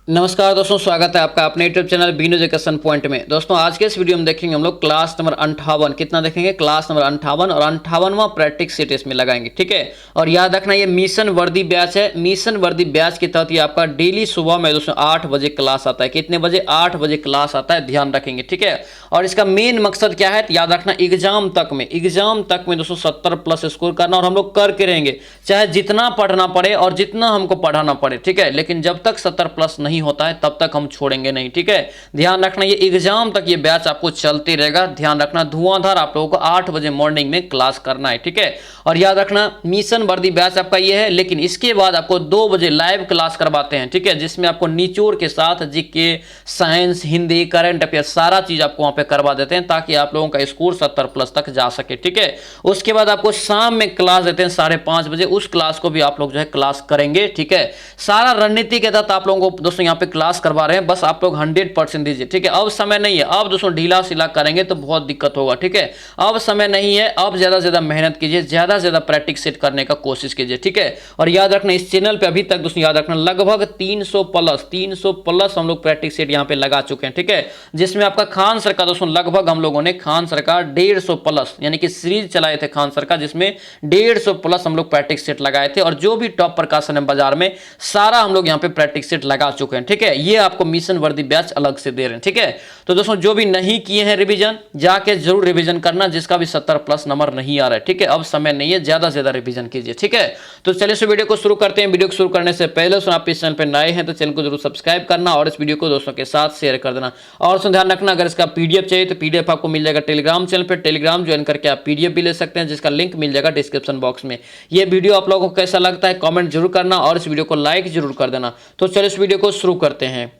नमस्कार दोस्तों, स्वागत है आपका अपने YouTube channel Bino education point में। दोस्तों आज के इस वीडियो में देखेंगे हम लोग क्लास नंबर 58। कितना देखेंगे? क्लास नंबर 58 और 58वां प्रैक्टिस सेट इसमें लगाएंगे, ठीक है। और याद रखना ये मिशन वर्दी बैच है। मिशन वर्दी बैच के तहत ये आपका डेली सुबह में दोस्तों 8 बजे क्लास आता है। कितने बजे? 8 बजे क्लास आता है, ध्यान रखेंगे, ठीक है। और इसका मेन मकसद क्या है? याद रखना एग्जाम तक में दोस्तों 70+ स्कोर करना, और हम लोग करके रहेंगे, चाहे जितना पढ़ना पड़े और जितना हमको पढ़ाना पड़े, ठीक है। लेकिन जब तक 70+ नहीं होता है तब तक हम छोड़ेंगे नहीं, ठीक है। ध्यान रखना ये एग्जाम तक ये बैच आपको चलते रहेगा। ध्यान रखना धुआंधार आप लोगों को 8 बजे मॉर्निंग में क्लास करना है, ठीक है। और याद रखना मिशन वर्दी बैच आपका ये है, लेकिन इसके बाद आपको 2 बजे लाइव क्लास करवाते हैं, ठीक है, जिसमें आपको निचोड़ के साथ GK, science, Hindi, current affair सारा चीज आपको वहां पे करवा देते हैं, ताकि आप लोगों का स्कोर 70+ तक जा सके, ठीक है। उसके बाद आपको शाम में क्लास देते हैं 5:30 बजे। उस क्लास को भी आप लोग जो है क्लास करेंगे, ठीक है। सारा रणनीति के तहत आप लोगों को दोस्तों यहाँ पे क्लास करवा रहे हैं, बस आप लोग 100% दीजिए, ठीक है। अब समय नहीं है, अब दोस्तों ढीला सिला करेंगे तो बहुत दिक्कत होगा, ठीक है। अब समय नहीं है, अब ज्यादा से ज्यादा मेहनत कीजिए, ज्यादा से ज्यादा प्रैक्टिस सेट करने का कोशिश कीजिए, ठीक है। और याद रखना इस चैनल पे अभी तक दोस्तों याद रखना लगभग 300+ हम लोग प्रैक्टिस सेट यहाँ पे लगा चुके हैं, ठीक है। जिसमें आपका खान सर का दोस्तों लगभग हम लोगों ने खान सर का 150+ यानी कि सीरीज चलाए थे खान सर का, जिसमें 150+ हम लोग प्रैक्टिस सेट लगाए थे। और जो भी टॉप प्रकाशन है बाजार में सारा हम लोग यहाँ पे प्रैक्टिस सेट लगा चुके हैं, ठीक है। ये आपको मिशन वर्दी बैच अलग से दे रहे हैं, ठीक है। तो दोस्तों जो भी नहीं किए हैं रिवीजन, जाके जरूर रिवीजन करना, जिसका भी 70+ नंबर नहीं आ रहा है, ठीक है। अब समय नहीं है, ज्यादा से ज्यादा रिवीजन कीजिए, ठीक है। तो चलिए इस वीडियो को शुरू करते हैं। वीडियो को शुरू करने से पहले आप इस चैनल पर नए हैं तो चैनल को जरूर सब्सक्राइब करना और इस वीडियो को दोस्तों के साथ शेयर कर देना। और ध्यान रखना अगर इसका पीडीएफ चाहिए तो पीडीएफ आपको मिल जाएगा टेलीग्राम चैनल पर। टेलीग्राम ज्वाइन करके आप पीडीएफ भी ले सकते हैं, जिसका लिंक मिल जाएगा डिस्क्रिप्शन बॉक्स में। ये वीडियो आप लोगों को कैसा लगता है कमेंट जरूर करना और इस वीडियो को लाइक जरूर कर देना। तो चलिए इस वीडियो को शुरू करते हैं।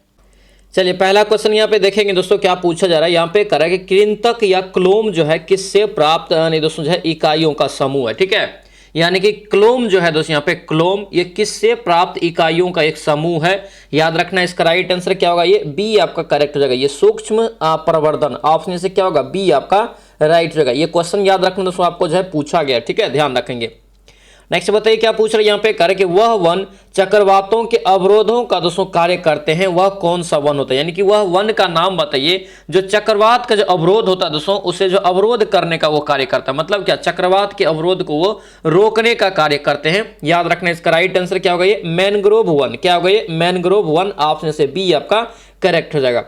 चलिए पहला क्वेश्चन यहाँ पे देखेंगे दोस्तों, क्या पूछा जा रहा है। यहाँ पे कह रहा है कि कृंतक या क्लोम जो है किससे प्राप्त यानी दोस्तों जो है इकाइयों का समूह है, ठीक है। यानी कि क्लोम जो है दोस्तों यहाँ पे क्लोम ये किससे प्राप्त इकाइयों का एक समूह है। याद रखना इसका राइट आंसर क्या होगा, ये बी आपका करेक्ट हो जाएगा। ये सूक्ष्म प्रवर्धन, ऑप्शन से क्या होगा, बी आपका राइट हो जाएगा। ये क्वेश्चन याद रखना दोस्तों आपको जो है पूछा गया, ठीक है, ध्यान रखेंगे। नेक्स्ट बताइए क्या पूछ रहे हैं यहाँ पे, कह रहे कि वह वन चक्रवातों के अवरोधों का दोस्तों कार्य करते हैं, वह कौन सा वन होता है। यानी कि वह वन का नाम बताइए जो चक्रवात का जो अवरोध होता है दोस्तों, उसे जो अवरोध करने का वो कार्य करता है। मतलब क्या, चक्रवात के अवरोध को वो रोकने का कार्य करते हैं। याद रखना इसका राइट आंसर क्या होगा, ये मैनग्रोव वन। क्या होगा, ये मैनग्रोव वन। ऑप्शन से बी आपका करेक्ट हो जाएगा।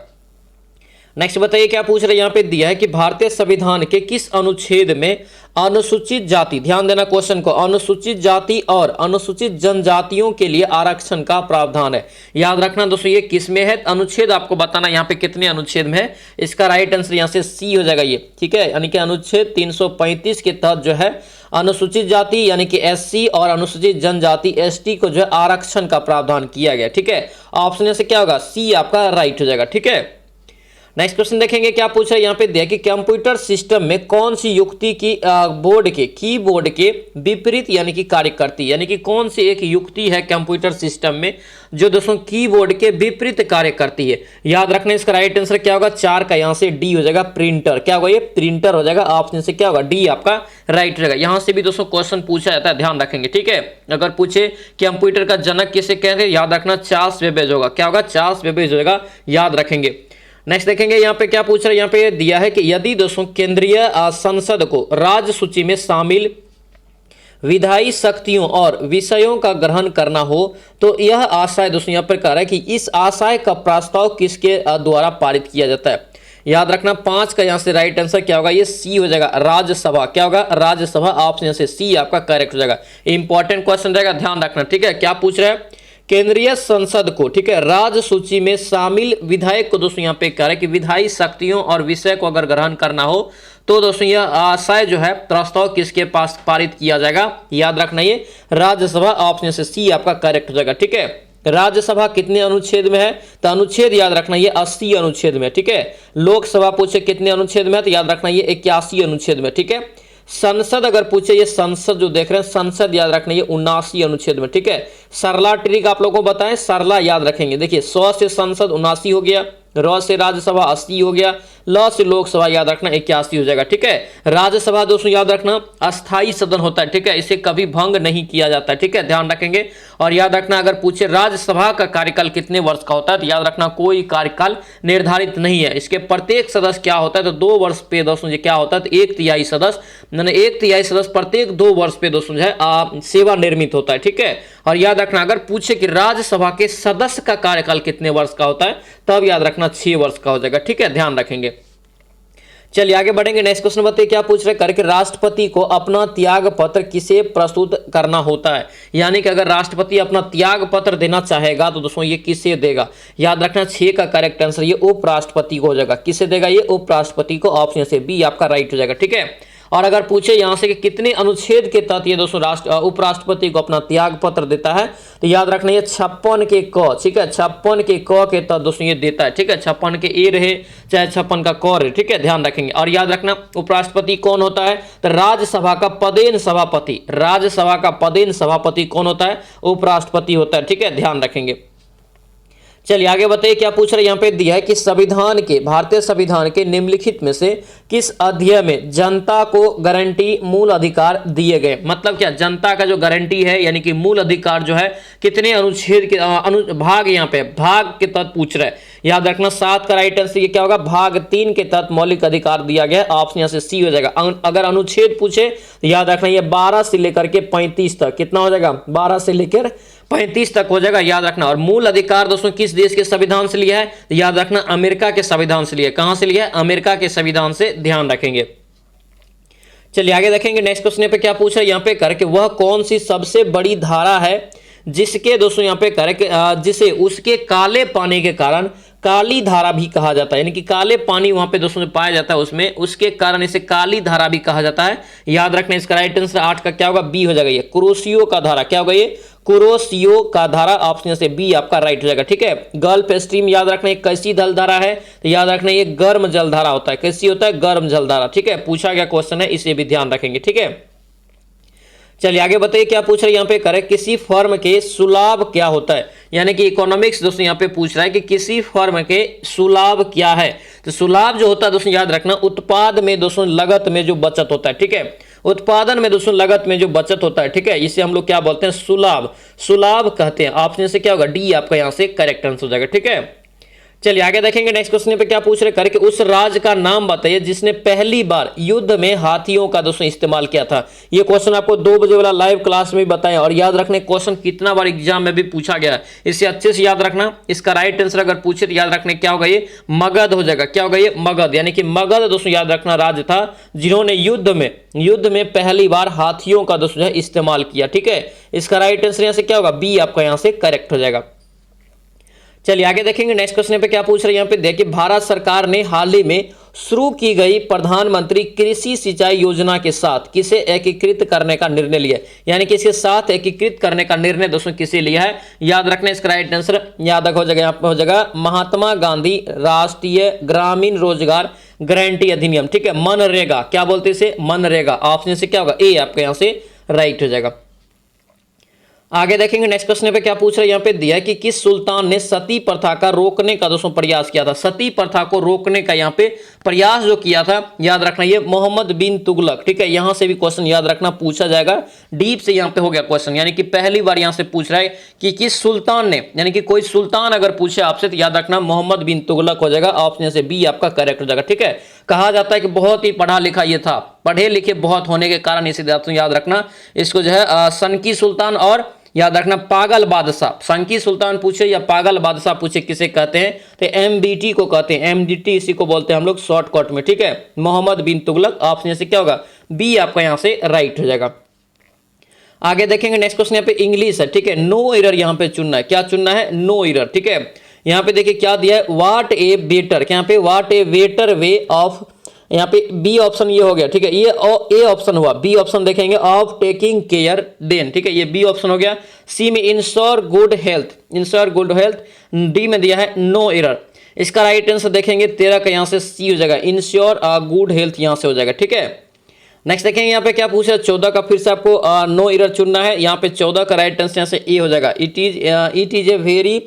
नेक्स्ट बताइए क्या पूछ रहे हैं, यहाँ पे दिया है कि भारतीय संविधान के किस अनुच्छेद में अनुसूचित जाति, ध्यान देना क्वेश्चन को, अनुसूचित जाति और अनुसूचित जनजातियों के लिए आरक्षण का प्रावधान है। याद रखना दोस्तों ये किस में है, अनुच्छेद आपको बताना यहाँ पे कितने अनुच्छेद में है। इसका राइट आंसर यहाँ से सी हो जाएगा ये, ठीक है। यानी कि अनुच्छेद 335 के तहत जो है अनुसूचित जाति यानी कि एससी और अनुसूचित जनजाति एसटी को जो है आरक्षण का प्रावधान किया गया, ठीक है। ऑप्शन से क्या होगा, सी आपका राइट हो जाएगा, ठीक है। नेक्स्ट क्वेश्चन देखेंगे क्या पूछ रहा है यहाँ पे, देखिए कंप्यूटर सिस्टम में कौन सी युक्ति की बोर्ड के कीबोर्ड के विपरीत यानी कि कार्य करती है। यानी कि कौन सी एक युक्ति है कंप्यूटर सिस्टम में जो दोस्तों कीबोर्ड के विपरीत कार्य करती है। याद रखना इसका राइट आंसर क्या होगा, 4 का यहाँ से डी हो जाएगा, प्रिंटर। क्या होगा, ये प्रिंटर हो जाएगा। ऑप्शन से क्या होगा, डी आपका राइट रहेगा। यहाँ से भी दोस्तों क्वेश्चन पूछा जाता है, ध्यान रखेंगे, ठीक है। अगर पूछे कंप्यूटर का जनक किसे कहेंगे, याद रखना चार्ल्स बेबेज होगा। क्या होगा, चार्ल्स बेबेज होगा, याद रखेंगे। नेक्स्ट देखेंगे यहाँ पे क्या पूछ रहे हैं, यहाँ पे दिया है कि यदि दोस्तों केंद्रीय संसद को राज्य सूची में शामिल विधायी शक्तियों और विषयों का ग्रहण करना हो तो यह आशय दोस्तों यहाँ पर कह रहा है कि इस आशय का प्रस्ताव किसके द्वारा पारित किया जाता है। याद रखना 5 का यहाँ से राइट आंसर क्या होगा, ये सी हो जाएगा, राज्यसभा। क्या होगा, राज्यसभा। ऑप्शन से सी आपका करेक्ट हो जाएगा। इंपॉर्टेंट क्वेश्चन रहेगा, ध्यान रखना, ठीक है। क्या पूछ रहे हैं, केंद्रीय संसद को, ठीक है, राज्य सूची में शामिल विधायक को दोस्तों यहाँ पे कह रहे हैं कि विधायी शक्तियों और विषय को अगर ग्रहण करना हो तो दोस्तों यह आशय जो है प्रस्ताव किसके पास पारित किया जाएगा। याद रखना ये राज्यसभा। ऑप्शन से सी आपका करेक्ट हो जाएगा, ठीक है। राज्यसभा कितने अनुच्छेद में है, तो अनुच्छेद याद रखना ये 80 अनुच्छेद में, ठीक है। लोकसभा पूछे कितने अनुच्छेद में है, तो याद रखना ये 81 अनुच्छेद में, ठीक है। संसद अगर पूछे, ये संसद जो देख रहे हैं संसद याद रखना ये 79 अनुच्छेद में, ठीक है। सरला ट्रिक आप लोगों को बताएं, सरला याद रखेंगे। देखिए 100 से संसद 79 हो गया, र से राज्यसभा 80 हो गया, ल से लोकसभा याद रखना 81 हो जाएगा। ठीक है, राज्यसभा दोस्तों याद रखना अस्थाई सदन होता है। ठीक है, इसे कभी भंग नहीं किया जाता है। ठीक है, ध्यान रखेंगे। और याद रखना अगर पूछे राज्यसभा का कार्यकाल कितने वर्ष का होता है, तो याद रखना कोई कार्यकाल निर्धारित नहीं है। इसके प्रत्येक सदस्य क्या होता है, तो 2 वर्ष पे दोस्तों ये क्या होता है, तो 1/3 सदस्य, यानी 1/3 सदस्य प्रत्येक 2 वर्ष पे दोस्तों जो है सेवा निर्मित होता है। ठीक है, और याद रखना अगर पूछे कि राज्यसभा के सदस्य का कार्यकाल कितने वर्ष का होता है, तब याद रखना 6 वर्ष का हो जाएगा। ठीक है, ध्यान रखेंगे। चलिए आगे बढ़ेंगे। नेक्स्ट क्वेश्चन बताइए क्या पूछ रहे, करके राष्ट्रपति को अपना त्याग पत्र किसे प्रस्तुत करना होता है, यानी कि अगर राष्ट्रपति अपना त्याग पत्र देना चाहेगा तो दोस्तों ये किसे देगा। याद रखना 6 का करेक्ट आंसर ये उपराष्ट्रपति को हो जाएगा। किसे देगा, ये उपराष्ट्रपति को। ऑप्शन से बी आपका राइट हो जाएगा। ठीक है, और अगर पूछे यहां से कि कितने अनुच्छेद के तहत ये दोस्तों उपराष्ट्रपति को अपना त्याग पत्र देता है, तो याद रखना ये 56 के क, ठीक है, 56 के क के तहत दोस्तों ये देता है। ठीक है, 56 के ए रहे चाहे 56 का क रहे। ठीक है, ध्यान रखेंगे। और याद रखना उपराष्ट्रपति कौन होता है, तो राज्यसभा का पदेन सभापति, राज्यसभा का पदेन सभापति कौन होता है, उपराष्ट्रपति होता है। ठीक है, ध्यान रखेंगे। चलिए आगे बताइए क्या पूछ रहे, यहाँ पे दिया है कि संविधान के, भारतीय संविधान के निम्नलिखित में से किस अध्याय में जनता को गारंटी मूल अधिकार दिए गए। मतलब क्या, जनता का जो गारंटी है यानी कि मूल अधिकार जो है कितने अनुच्छेद के भाग, यहाँ पे भाग के तहत पूछ रहे हैं। याद रखना 7 का राइट आंसर ये क्या होगा, भाग 3 के तहत मौलिक अधिकार दिया गया। ऑप्शन यहाँ से सी हो जाएगा। अगर अनुच्छेद पूछे तो याद रखना ये 12 से लेकर के 35 तक, कितना हो जाएगा, 12 से लेकर 35 तक हो जाएगा। याद रखना। और मूल अधिकार दोस्तों किस देश के संविधान से लिया है, तो याद रखना अमेरिका के संविधान से लिया है। कहां से लिया है, अमेरिका के संविधान से, ध्यान रखेंगे। चलिए आगे देखेंगे। नेक्स्ट क्वेश्चन पे क्या पूछ रहा है, यहाँ पे करके वह कौन सी सबसे बड़ी धारा है जिसके दोस्तों यहाँ पे करके जिसे उसके काले पानी के कारण काली धारा भी कहा जाता है, यानी कि काले पानी वहां पे दोस्तों पाया जाता है उसमें, उसके कारण इसे काली धारा भी कहा जाता है। याद रखना इसका राइट आंसर 8 का क्या होगा, बी हो जाएगा। ये कुरोशियो का धारा, क्या होगा, ये कुरोशियो का धारा। ऑप्शन से बी आपका राइट हो जाएगा। ठीक है, गल्फ स्ट्रीम याद रखना एक कैसी जल धारा है, तो याद रखना ये गर्म जल धारा होता है। कैसी होता है, गर्म जल धारा। ठीक है, पूछा गया क्वेश्चन है, इसे भी ध्यान रखेंगे। ठीक है, चलिए आगे बताइए क्या पूछ रहे हैं, यहाँ पे करें किसी फर्म के सुलाभ क्या होता है, यानी कि इकोनॉमिक्स दोस्तों यहाँ पे पूछ रहा है कि किसी फर्म के सुलाभ क्या है। तो सुलाभ जो होता है दोस्तों याद रखना उत्पाद में दोस्तों लागत में जो बचत होता है। ठीक है, उत्पादन में दोस्तों लागत में जो बचत होता है। ठीक है, इसे हम लोग क्या बोलते हैं, सुलाभ, सुलाभ कहते हैं। ऑप्शन से क्या होगा, डी आपका यहाँ से करेक्ट आंसर हो जाएगा। ठीक है, चलिए आगे देखेंगे। नेक्स्ट क्वेश्चन पे क्या पूछ रहे, करके उस राज्य का नाम बताइए जिसने पहली बार युद्ध में हाथियों का दोस्तों इस्तेमाल किया था। ये क्वेश्चन आपको 2 बजे वाला लाइव क्लास में बताएं। और याद रखने क्वेश्चन कितना बार एग्जाम में भी पूछा गया है, इसे अच्छे से याद रखना। इसका राइट आंसर अगर पूछे तो याद रखने क्या होगा, ये मगध हो जाएगा। क्या होगा, ये मगध, यानी कि मगध दोस्तों याद रखना राज्य था जिन्होंने युद्ध में पहली बार हाथियों का दोस्तों इस्तेमाल किया। ठीक है, इसका राइट आंसर यहाँ से क्या होगा, बी आपका यहाँ से करेक्ट हो जाएगा। चलिए आगे देखेंगे। नेक्स्ट क्वेश्चन पे क्या पूछ रहे हैं, यहाँ पे देखिए भारत सरकार ने हाल ही में शुरू की गई प्रधानमंत्री कृषि सिंचाई योजना के साथ किसे एकीकृत करने का निर्णय लिया, यानी कि इसके साथ एकीकृत करने का निर्णय दोस्तों किसे लिया है। याद रखना इसका राइट आंसर याद हो जाएगा, यहाँ पे हो जाएगा महात्मा गांधी राष्ट्रीय ग्रामीण रोजगार गारंटी अधिनियम। ठीक है, मनरेगा, क्या बोलते हैं इसे, मनरेगा। ऑप्शन से क्या होगा, ए आपके यहाँ से राइट हो जाएगा। आगे देखेंगे। नेक्स्ट क्वेश्चन पे क्या पूछ रहे हैं, यहाँ पे दिया है कि किस सुल्तान ने सती प्रथा का रोकने का दोस्तों प्रयास किया था। सती प्रथा को रोकने का यहाँ पे प्रयास जो किया था, याद रखना ये मोहम्मद बिन तुगलक। ठीक है, यहाँ से भी क्वेश्चन याद रखना पूछा जाएगा, डीप से यहाँ पे हो गया क्वेश्चन, यानी कि पहली बार यहाँ से पूछ रहा है कि किस सुल्तान ने, यानी कि कोई सुल्तान अगर पूछे आपसे तो याद रखना मोहम्मद बिन तुगलक हो जाएगा। ऑप्शन से बी आपका करेक्ट हो जाएगा। ठीक है, कहा जाता है कि बहुत ही पढ़ा लिखा ये था, पढ़े लिखे बहुत होने के कारण इसे याद रखना इसको जो है सनकी सुल्तान और याद रखना पागल बादशाह, संकी सुल्तान पूछे या पागल बादशाह पूछे किसे कहते हैं, तो एमबीटी को कहते हैं। एमडीटी इसी को बोलते हैं हम लोग शॉर्टकट में। ठीक है, मोहम्मद बिन तुगलक। ऑप्शन से क्या होगा, बी आपका यहाँ से राइट हो जाएगा। आगे देखेंगे। नेक्स्ट क्वेश्चन यहाँ पे इंग्लिश है। ठीक है, नो एरर यहाँ पे चुनना है। क्या चुनना है, नो एरर। ठीक है, यहाँ पे देखिए क्या दिया है, व्हाट ए बेटर, यहाँ पे what a better way of, यहाँ पे बी ऑप्शन ये हो गया। ठीक है, ये ए ऑप्शन हुआ, बी ऑप्शन देखेंगे ऑफ टेकिंग केयर देन। ठीक है, ये बी ऑप्शन हो गया। सी में ensure good health, ensure good health. D में दिया है नो एरर। इसका राइट आंसर देखेंगे 13 का यहाँ से सी हो जाएगा, इंश्योर गुड हेल्थ यहाँ से हो जाएगा। ठीक है, नेक्स्ट देखेंगे यहाँ पे क्या पूछा, 14 का फिर से आपको नो एरर चुनना है। यहाँ पे 14 का राइट आंसर यहाँ से ए हो जाएगा। It is a very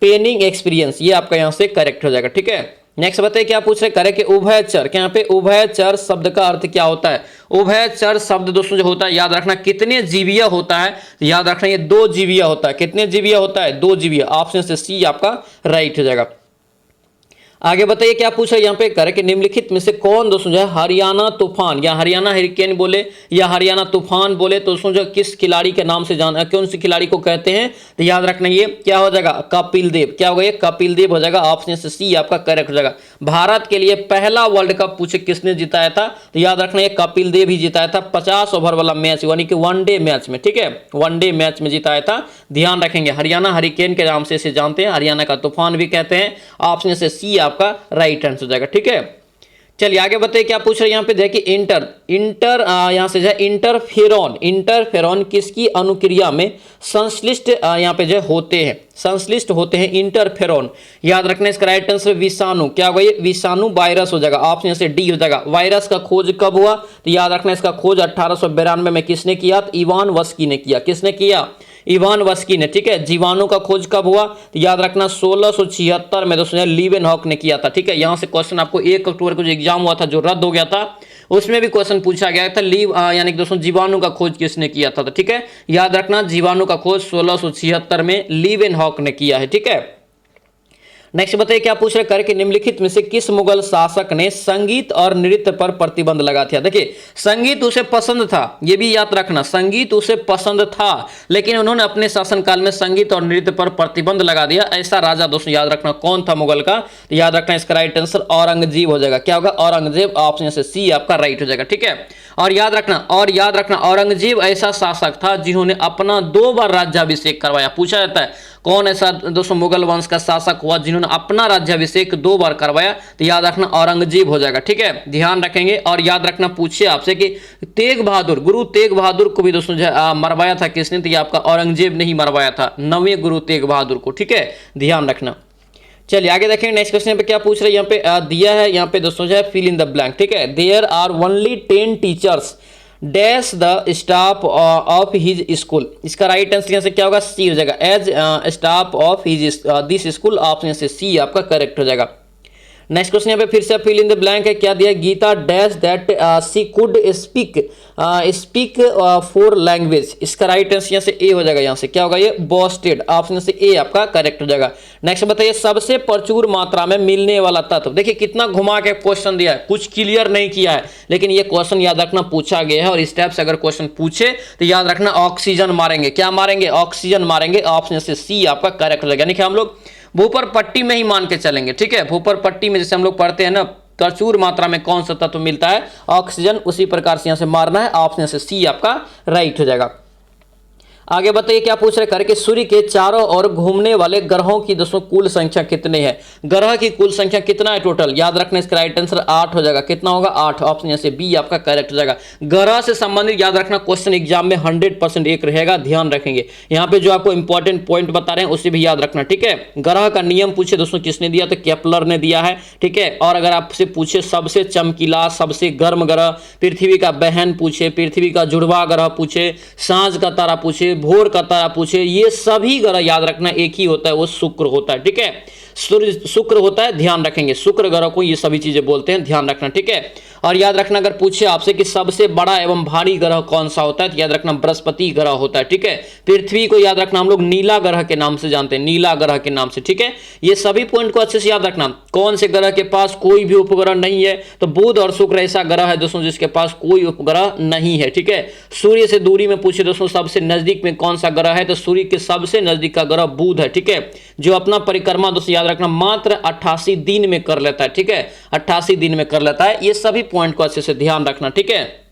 paining experience, ये आपका यहाँ से करेक्ट हो जाएगा। ठीक है, नेक्स्ट बताइए क्या पूछ रहे, करेक्ट उभयचर, यहाँ पे उभयचर शब्द का अर्थ क्या होता है। उभयचर शब्द दोस्तों जो होता है, याद रखना कितने जीवीय होता है, याद रखना ये 2 जीवीय होता है। कितने जीवीय होता है, 2 जीवीय। ऑप्शन से सी आपका राइट हो जाएगा। आगे बताइए क्या पूछा यहाँ पे, करेक्ट निम्नलिखित में से कौन दोस्तों जो है हरियाणा तूफान या हरियाणा हरिकेन बोले या हरियाणा तूफान बोले तो दोस्तों जो किस खिलाड़ी के नाम से जाना, कौन सी खिलाड़ी को कहते हैं, तो याद रखना ये क्या हो जाएगा, कपिल देव। क्या होगा, ये कपिल देव हो जाएगा। ऑप्शन से सी आपका करेक्ट हो जाएगा। भारत के लिए पहला वर्ल्ड कप पूछे किसने जिताया था, तो याद रखना ये कपिल देव ही जिताया था। 50 ओवर वाला मैच यानी कि वनडे मैच में, ठीक है, वनडे मैच में जिताया था। ध्यान रखेंगे, हरियाणा हरिकेन के नाम से इसे जानते हैं, हरियाणा का तूफान भी कहते हैं। ऑप्शन से सी आपका राइट आंसर हो जाएगा। ठीक है, चलिए आगे बताइए क्या पूछ रहे हैं यहाँ पे, देखिए इंटर यहाँ से जो है इंटरफेरॉन किसकी अनुक्रिया में संश्लिष्ट यहाँ पे जो होते हैं, संश्लिष्ट होते हैं इंटरफेरॉन। याद रखना इसका राइट आंसर विषाणु। क्या होगा, ये विषाणु वायरस हो जाएगा। ऑप्शन से डी हो जाएगा। वायरस का खोज कब हुआ, तो याद रखना इसका खोज 1892 में किसने किया, तो इवान वस्की ने किया। किसने किया, इवान वस्की ने। ठीक है, जीवाणु का खोज कब हुआ, तो याद रखना 1676 में दोस्तों लीवेनहॉक ने किया था। ठीक है, यहां से क्वेश्चन आपको 1 अक्टूबर को जो एग्जाम हुआ था जो रद्द हो गया था, उसमें भी क्वेश्चन पूछा गया था यानी कि दोस्तों जीवाणु का खोज किसने किया था। तो ठीक है, याद रखना जीवाणु का खोज 1676 में लीवेनहॉक ने किया है। ठीक है, नेक्स्ट बताइए क्या पूछ रहे, करके निम्नलिखित में से किस मुगल शासक ने संगीत और नृत्य पर प्रतिबंध लगा दिया। देखिए संगीत उसे पसंद था, यह भी याद रखना, संगीत उसे पसंद था, लेकिन उन्होंने अपने शासनकाल में संगीत और नृत्य पर प्रतिबंध लगा दिया। ऐसा राजा दोस्तों याद रखना कौन था मुगल का, तो याद रखना इसका राइट आंसर औरंगजेब हो जाएगा। क्या होगा, औरंगजेब। ऑप्शन से सी आपका राइट हो जाएगा। ठीक है, और याद रखना औरंगजेब ऐसा शासक था जिन्होंने अपना 2 बार राज्याभिषेक करवाया। पूछा जाता है कौन ऐसा दोस्तों मुगल वंश का शासक हुआ जिन्होंने अपना राज्याभिषेक 2 बार करवाया, तो याद रखना औरंगजेब हो जाएगा। ठीक है, ध्यान रखेंगे। और याद रखना पूछिए आपसे कि तेग बहादुर, गुरु तेग बहादुर को भी दोस्तों मरवाया था किसने, तो ये आपका औरंगजेब ने ही मरवाया था, 9वें गुरु तेग बहादुर को। ठीक है, ध्यान रखना। चलिए आगे देखेंगे नेक्स्ट क्वेश्चन पे क्या पूछ रहे हैं, यहाँ पे दिया है यहाँ पे दोस्तों जो है फिल इन द ब्लैंक। ठीक है, there are only 10 teachers dash the staff of his school. इसका राइट आंसर यहाँ से क्या होगा, सी हो जाएगा। As staff of his this school. Option से सी आपका करेक्ट हो जाएगा। नेक्स्ट क्वेश्चन यहाँ पे फिर से फिल इन द ब्लैंक है, क्या दिया, Geeta dash that she could speak 4 language. इसका राइट आंसर यहाँ से ए हो जाएगा। यहाँ से क्या होगा, ये बोस्टेड। ऑप्शन से ए आपका करेक्ट हो जाएगा। नेक्स्ट बताइए सबसे प्रचुर मात्रा में मिलने वाला तत्व। देखिए कितना घुमा के क्वेश्चन दिया है, कुछ क्लियर नहीं किया है, लेकिन ये क्वेश्चन याद रखना पूछा गया है और इस टाइप से अगर क्वेश्चन पूछे तो याद रखना ऑक्सीजन मारेंगे। क्या मारेंगे, ऑक्सीजन मारेंगे। ऑप्शन से सी आपका करेक्ट हो जाएगा। यानी कि हम लोग भूपर पट्टी में ही मान के चलेंगे। ठीक है, भूपर पट्टी में जैसे हम लोग पढ़ते हैं ना, प्रचुर मात्रा में कौन सा तत्व मिलता है, ऑक्सीजन, उसी प्रकार से यहां से मारना है। ऑप्शन से सी आपका राइट हो जाएगा। आगे बताइए क्या पूछ रहे, करके सूर्य के चारों ओर घूमने वाले ग्रहों की दोस्तों कुल संख्या कितनी है। ग्रह की कुल संख्या कितना है टोटल, याद रखना इसका राइट आंसर 8 हो जाएगा। कितना होगा, 8। ऑप्शन से बी आपका करेक्ट हो जाएगा। ग्रह से संबंधित याद रखना क्वेश्चन एग्जाम में 100% एक रहेगा, ध्यान रखेंगे। यहाँ पे जो आपको इंपॉर्टेंट पॉइंट बता रहे हैं उसे भी याद रखना। ठीक है, ग्रह का नियम पूछे दोस्तों किसने दिया, तो केपलर ने दिया है। ठीक है, और अगर आपसे पूछे सबसे चमकीला सबसे गर्म ग्रह, पृथ्वी का बहन पूछे, पृथ्वी का जुड़वा ग्रह पूछे, सांझ का तारा पूछे, भोर का तारा पूछे, ये सभी ग्रह याद रखना एक ही होता है, वो शुक्र होता है। ठीक है, सूर्य शुक्र होता है, ध्यान रखेंगे, शुक्र ग्रह को ये सभी चीजें बोलते हैं, ध्यान रखना। ठीक है, और याद रखना अगर पूछे आपसे कि सबसे बड़ा एवं भारी ग्रह कौन सा होता है, तो याद रखना बृहस्पति ग्रह होता है। ठीक है, पृथ्वी को याद रखना हम लोग नीला ग्रह के नाम से जानते हैं, नीला ग्रह के नाम से। ठीक है, ये सभी पॉइंट को अच्छे से याद रखना। कौन से ग्रह के पास कोई भी उपग्रह नहीं है, तो बुध और शुक्र ऐसा ग्रह है दोस्तों जिसके पास कोई उपग्रह नहीं है। ठीक है, सूर्य से दूरी में पूछे दोस्तों सबसे नजदीक में कौन सा ग्रह है, तो सूर्य के सबसे नजदीक का ग्रह बुध है। ठीक है, जो अपना परिक्रमा दोस्तों याद रखना मात्र 88 दिन में कर लेता है। ठीक है, 88 दिन में कर लेता है। ये सभी पॉइंट को अच्छे से ध्यान रखना। ठीक है,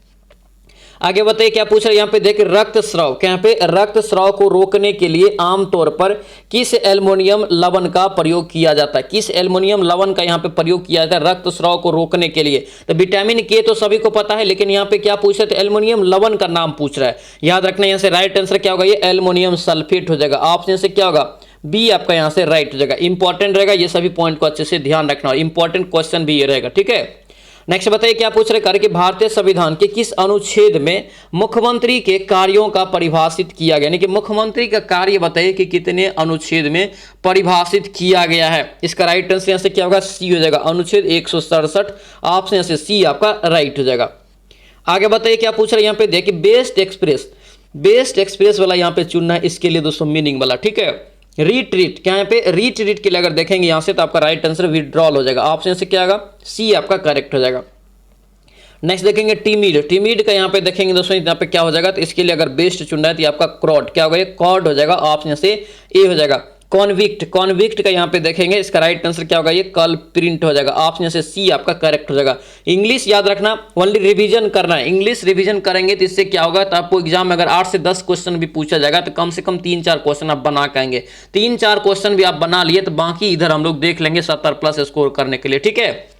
आगे बताइए क्या पूछ रहे हैं यहाँ पे, देखिए रक्त स्राव। क्या यहाँ पे रक्त स्राव को रोकने के लिए आमतौर पर किस एल्युमिनियम लवण का प्रयोग किया जाता है, किस एल्युमिनियम लवण का यहाँ पे प्रयोग किया जाता है रक्त स्राव को रोकने के लिए। तो विटामिन के तो सभी को पता है, लेकिन यहाँ पे क्या पूछ रहे थे, एल्युमिनियम लवण का नाम पूछ रहा है। याद रखना यहाँ से राइट आंसर क्या होगा, ये एल्युमिनियम सल्फेट हो जाएगा। ऑप्शन से क्या होगा, बी आपका यहाँ से राइट हो जाएगा। इंपॉर्टेंट रहेगा, ये सभी पॉइंट को अच्छे से ध्यान रखना और इंपॉर्टेंट क्वेश्चन भी ये रहेगा। ठीक है, नेक्स्ट बताइए क्या पूछ रहे कार्य कि भारतीय संविधान के किस अनुच्छेद में मुख्यमंत्री के कार्यों का परिभाषित किया गया, यानी कि मुख्यमंत्री का कार्य बताइए कि कितने अनुच्छेद में परिभाषित किया गया है। इसका राइट आंसर यहां से क्या होगा, सी हो जाएगा, अनुच्छेद 167। ऑप्शन से सी आपका राइट हो जाएगा। आगे बताइए क्या पूछ रहे हैं यहाँ पे देखिए बेस्ट एक्सप्रेस वाला यहाँ पे चुनना है, इसके लिए दोस्तों मीनिंग वाला, ठीक है। रिट्रीट, क्या यहाँ पे रिट्रीट के लिए अगर देखेंगे यहाँ से तो आपका राइट आंसर विड्रॉल हो जाएगा। ऑप्शन से क्या होगा, सी आपका करेक्ट हो जाएगा। नेक्स्ट देखेंगे टीमिड का यहाँ पे देखेंगे दोस्तों यहाँ पे क्या हो जाएगा, तो इसके लिए अगर बेस्ट चुनना है तो आपका क्रॉड, क्या होगा, ये कॉर्ड हो जाएगा। ऑप्शन से ए हो जाएगा। कॉन्विक्ट का यहाँ पे देखेंगे, इसका राइट आंसर क्या होगा, ये कल्प्रिंट हो जाएगा। ऑप्शन से सी आपका करेक्ट हो जाएगा। इंग्लिश याद रखना, ओनली रिवीजन करना है, इंग्लिश रिवीजन करेंगे तो इससे क्या होगा, तो आपको एग्जाम में अगर 8 से 10 क्वेश्चन भी पूछा जाएगा तो कम से कम 3-4 क्वेश्चन आप बना के आएंगे। 3-4 क्वेश्चन भी आप बना लिए तो बाकी इधर हम लोग देख लेंगे 70+ स्कोर करने के लिए, ठीक है।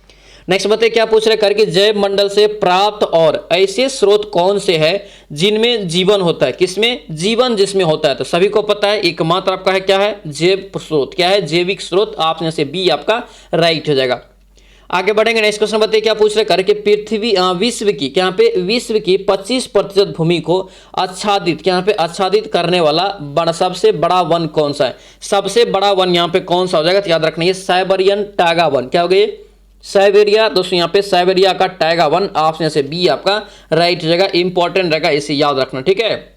नेक्स्ट बताइए क्या पूछ रहे करके जैव मंडल से प्राप्त और ऐसे स्रोत कौन से हैं जिनमें जीवन होता है, किसमें जीवन जिसमें होता है, तो सभी को पता है एकमात्र आपका है क्या है, जैव स्रोत, क्या है, जैविक स्रोत। ऑप्शन से बी आपका राइट हो जाएगा। आगे बढ़ेंगे नेक्स्ट क्वेश्चन बताइए क्या पूछ रहे करके पृथ्वी विश्व की, क्या पे विश्व की 25% भूमि को आच्छादित, क्या पे आच्छादित करने वाला सबसे बड़ा वन कौन सा है, सबसे बड़ा वन यहाँ पे कौन सा हो जाएगा, तो याद रखना ये साइबेरियन टाइगा वन, क्या हो गया, साइबेरिया दोस्तों, यहाँ पे साइबेरिया का टाइगा वन। ऑप्शन से बी आपका राइट हो जाएगा, इंपॉर्टेंट रहेगा, इसे याद रखना, ठीक है।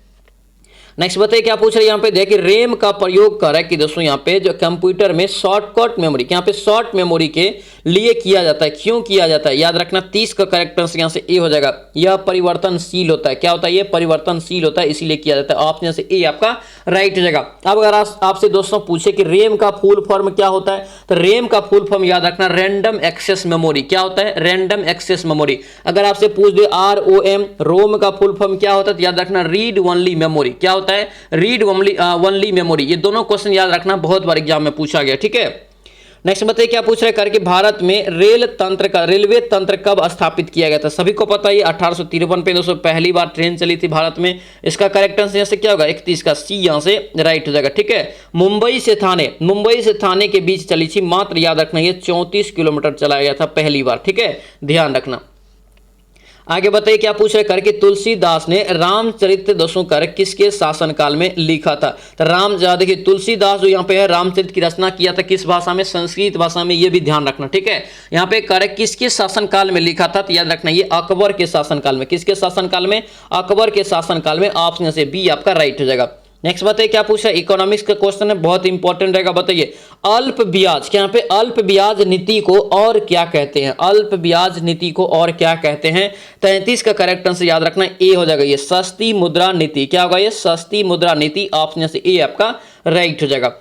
नेक्स्ट बताइए क्या पूछ रहे हैं यहाँ पे देखिए रैम का प्रयोग कर रहा है कि दोस्तों यहाँ पे जो कंप्यूटर में शॉर्टकट मेमोरी, यहाँ पे शॉर्ट मेमोरी के लिए किया जाता है, क्यों किया जाता है, याद रखना 30 का करेक्ट आंसर यहाँ से ए हो जाएगा। यह परिवर्तनशील होता है, क्या होता है, ये परिवर्तनशील होता है इसीलिए किया जाता है। ऑप्शन से ए आपका राइट हो जाएगा। अब अगर आपसे दोस्तों पूछे कि रैम का फुल फॉर्म क्या होता है, तो रैम का फुल फॉर्म याद रखना रैंडम एक्सेस मेमोरी, क्या होता है, रैंडम एक्सेस मेमोरी। अगर आपसे पूछ दे ROM, रोम का फुल फॉर्म क्या होता है, तो याद रखना रीड ओनली मेमोरी, क्या होता है, रीड ओनली मेमोरी। ये दोनों क्वेश्चन याद रखना, बहुत बार एग्जाम में पूछा गया, ठीक है। नेक्स्ट बताइए क्या पूछ रहे करके भारत में रेलवे तंत्र कब स्थापित किया गया था, सभी को पता है 1853 पे दोस्तों पहली बार ट्रेन चली थी भारत में। इसका करेक्ट आंसर से क्या होगा, 31 का सी यहां से राइट हो जाएगा, ठीक है। मुंबई से थाने के बीच चली थी, मात्र याद रखना ये 34 किलोमीटर चलाया गया था पहली बार, ठीक है, ध्यान रखना। आगे बताइए क्या पूछ रहे करके तुलसीदास ने रामचरित दोस्तों कर किसके शासनकाल में लिखा था, तो देखिए तुलसीदास जो यहाँ पे है रामचरित की रचना किया था किस भाषा में, संस्कृत भाषा में, ये भी ध्यान रखना, ठीक है। यहाँ पे कर किसके शासनकाल में लिखा था, तो याद रखना ये अकबर के शासनकाल में, किसके शासनकाल में, अकबर के शासनकाल में। ऑप्शन से बी आपका राइट हो जाएगा। नेक्स्ट बताइए क्या पूछा, इकोनॉमिक्स का क्वेश्चन है, बहुत इंपॉर्टेंट रहेगा। बताइए अल्प ब्याज, क्या यहाँ पे अल्प ब्याज नीति को और क्या कहते हैं, अल्प ब्याज नीति को और क्या कहते हैं, 33 का करेक्ट आंसर याद रखना ए हो जाएगा, ये सस्ती मुद्रा नीति, क्या होगा, ये सस्ती मुद्रा नीति। ऑप्शन से ए आपका राइट हो जाएगा।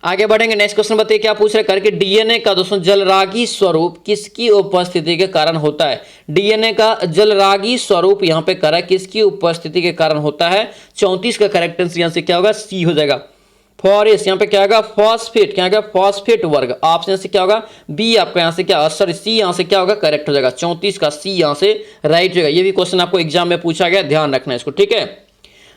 आगे बढ़ेंगे नेक्स्ट क्वेश्चन बताइए क्या पूछ रहे करके डीएनए का दोस्तों जलरागी स्वरूप किसकी उपस्थिति के कारण होता है, डीएनए का जलरागी स्वरूप यहाँ पे करा किसकी उपस्थिति के कारण होता है। 34 का करेक्ट आंसर यहाँ से क्या होगा, सी हो जाएगा। फॉरेस्ट यहाँ पे क्या होगा, फॉस्फेट, क्या होगा, फॉस्फेट वर्ग। ऑप्शन से क्या होगा, बी आपका यहाँ से क्या, सॉरी सी यहाँ से क्या होगा, करेक्ट हो जाएगा। 34 का सी यहाँ से राइट हो जाएगा। ये भी क्वेश्चन आपको एग्जाम में पूछा गया, ध्यान रखना इसको, ठीक है।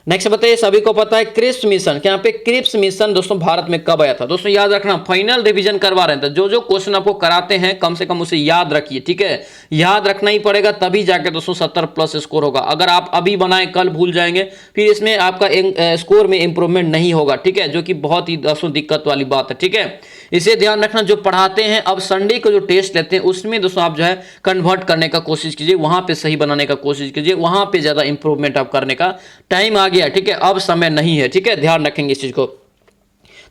नेक्स्ट बताइए सभी को पता है क्रिप्स मिशन, क्या यहाँ पे क्रिप्स मिशन दोस्तों भारत में कब आया था, दोस्तों याद रखना फाइनल रिवीजन करवा रहे हैं, तो जो क्वेश्चन आपको कराते हैं कम से कम उसे याद रखिए, ठीक है, याद रखना ही पड़ेगा तभी जाके दोस्तों 70+ स्कोर होगा। अगर आप अभी बनाए कल भूल जाएंगे फिर इसमें आपका स्कोर में इंप्रूवमेंट नहीं होगा, ठीक है, जो कि बहुत ही दोस्तों दिक्कत वाली बात है, ठीक है। इसे ध्यान रखना, जो पढ़ाते हैं अब संडे को जो टेस्ट लेते हैं उसमें दोस्तों आप जो है कन्वर्ट करने का कोशिश कीजिए, वहां पे सही बनाने का कोशिश कीजिए, वहां पे ज्यादा इंप्रूवमेंट आप करने का टाइम आ गया, ठीक है, अब समय नहीं है, ठीक है, ध्यान रखेंगे इस चीज को।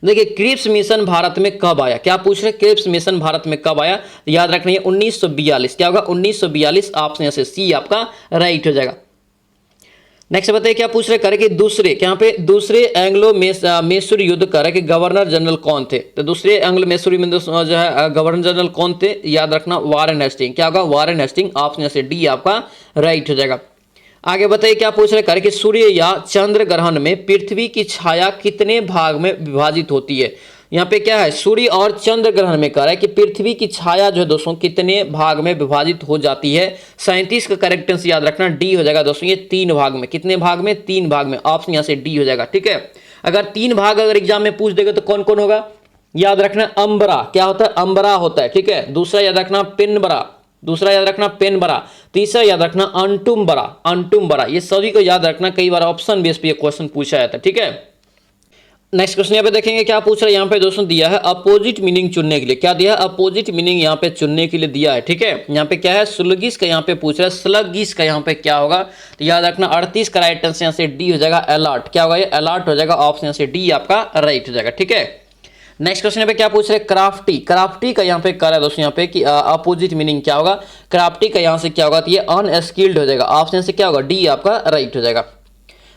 देखिए क्रिप्स मिशन भारत में कब आया, क्या पूछ रहे, क्रिप्स मिशन भारत में कब आया, याद रखना 1942, क्या होगा 1942। ऑप्शन से सी आपका राइट हो जाएगा। नेक्स्ट बताइए क्या पूछ रहे करें दूसरे, क्या पे दूसरे एंग्लो मैसूर युद्ध करे कि गवर्नर जनरल कौन थे, तो दूसरे एंग्लो मैसूर में जो है गवर्नर जनरल कौन थे, याद रखना वारेन हेस्टिंग, क्या होगा वारेन हेस्टिंग। ऑप्शन से डी आपका राइट हो जाएगा। आगे बताइए क्या पूछ रहे करें कि सूर्य या चंद्र ग्रहण में पृथ्वी की छाया कितने भाग में विभाजित होती है, यहाँ पे क्या है सूर्य और चंद्र ग्रहण में कह रहा है कि पृथ्वी की छाया जो है दोस्तों कितने भाग में विभाजित हो जाती है। 37 का करेक्ट आंसर याद रखना डी हो जाएगा दोस्तों, ये 3 भाग में, कितने भाग में, 3 भाग में। ऑप्शन यहाँ से डी हो जाएगा, ठीक है। अगर 3 भाग अगर एग्जाम में पूछ देगा तो कौन कौन होगा, याद रखना अंबरा, क्या होता है अंबरा होता है, ठीक है। दूसरा याद रखना पिनबरा, दूसरा याद रखना पेनबरा, तीसरा याद रखना अंटुमबरा, अंटुमबरा। ये सभी को याद रखना, कई बार ऑप्शन बेस पे ये क्वेश्चन पूछा जाता है, ठीक है। नेक्स्ट क्वेश्चन यहाँ पे देखेंगे क्या पूछ रहा है, यहाँ पे दोस्तों दिया है अपोजिट मीनिंग चुनने के लिए। क्या दिया है? अपोजिट मीनिंग यहाँ पे चुनने के लिए दिया है, ठीक है। यहाँ पे क्या है? स्लगिश का यहाँ पे पूछ रहा है, स्लगिश का यहाँ पे क्या होगा, तो याद रखना 38 का राइट आंसर यहाँ से डी हो जाएगा, अलर्ट। क्या होगा? ये अलर्ट हो जाएगा, ऑप्शन यहाँ से डी आपका राइट हो जाएगा, ठीक है। नेक्स्ट क्वेश्चन यहाँ पे क्या पूछ रहे हैं, क्राफ्टी। क्राफ्टी का यहाँ पे कर है दोस्तों यहाँ पे कि अपोजिट मीनिंग क्या होगा, क्राफ्टी का यहाँ से क्या होगा, तो ये अनस्किल्ड हो जाएगा, ऑप्शन से क्या होगा, डी आपका राइट हो जाएगा।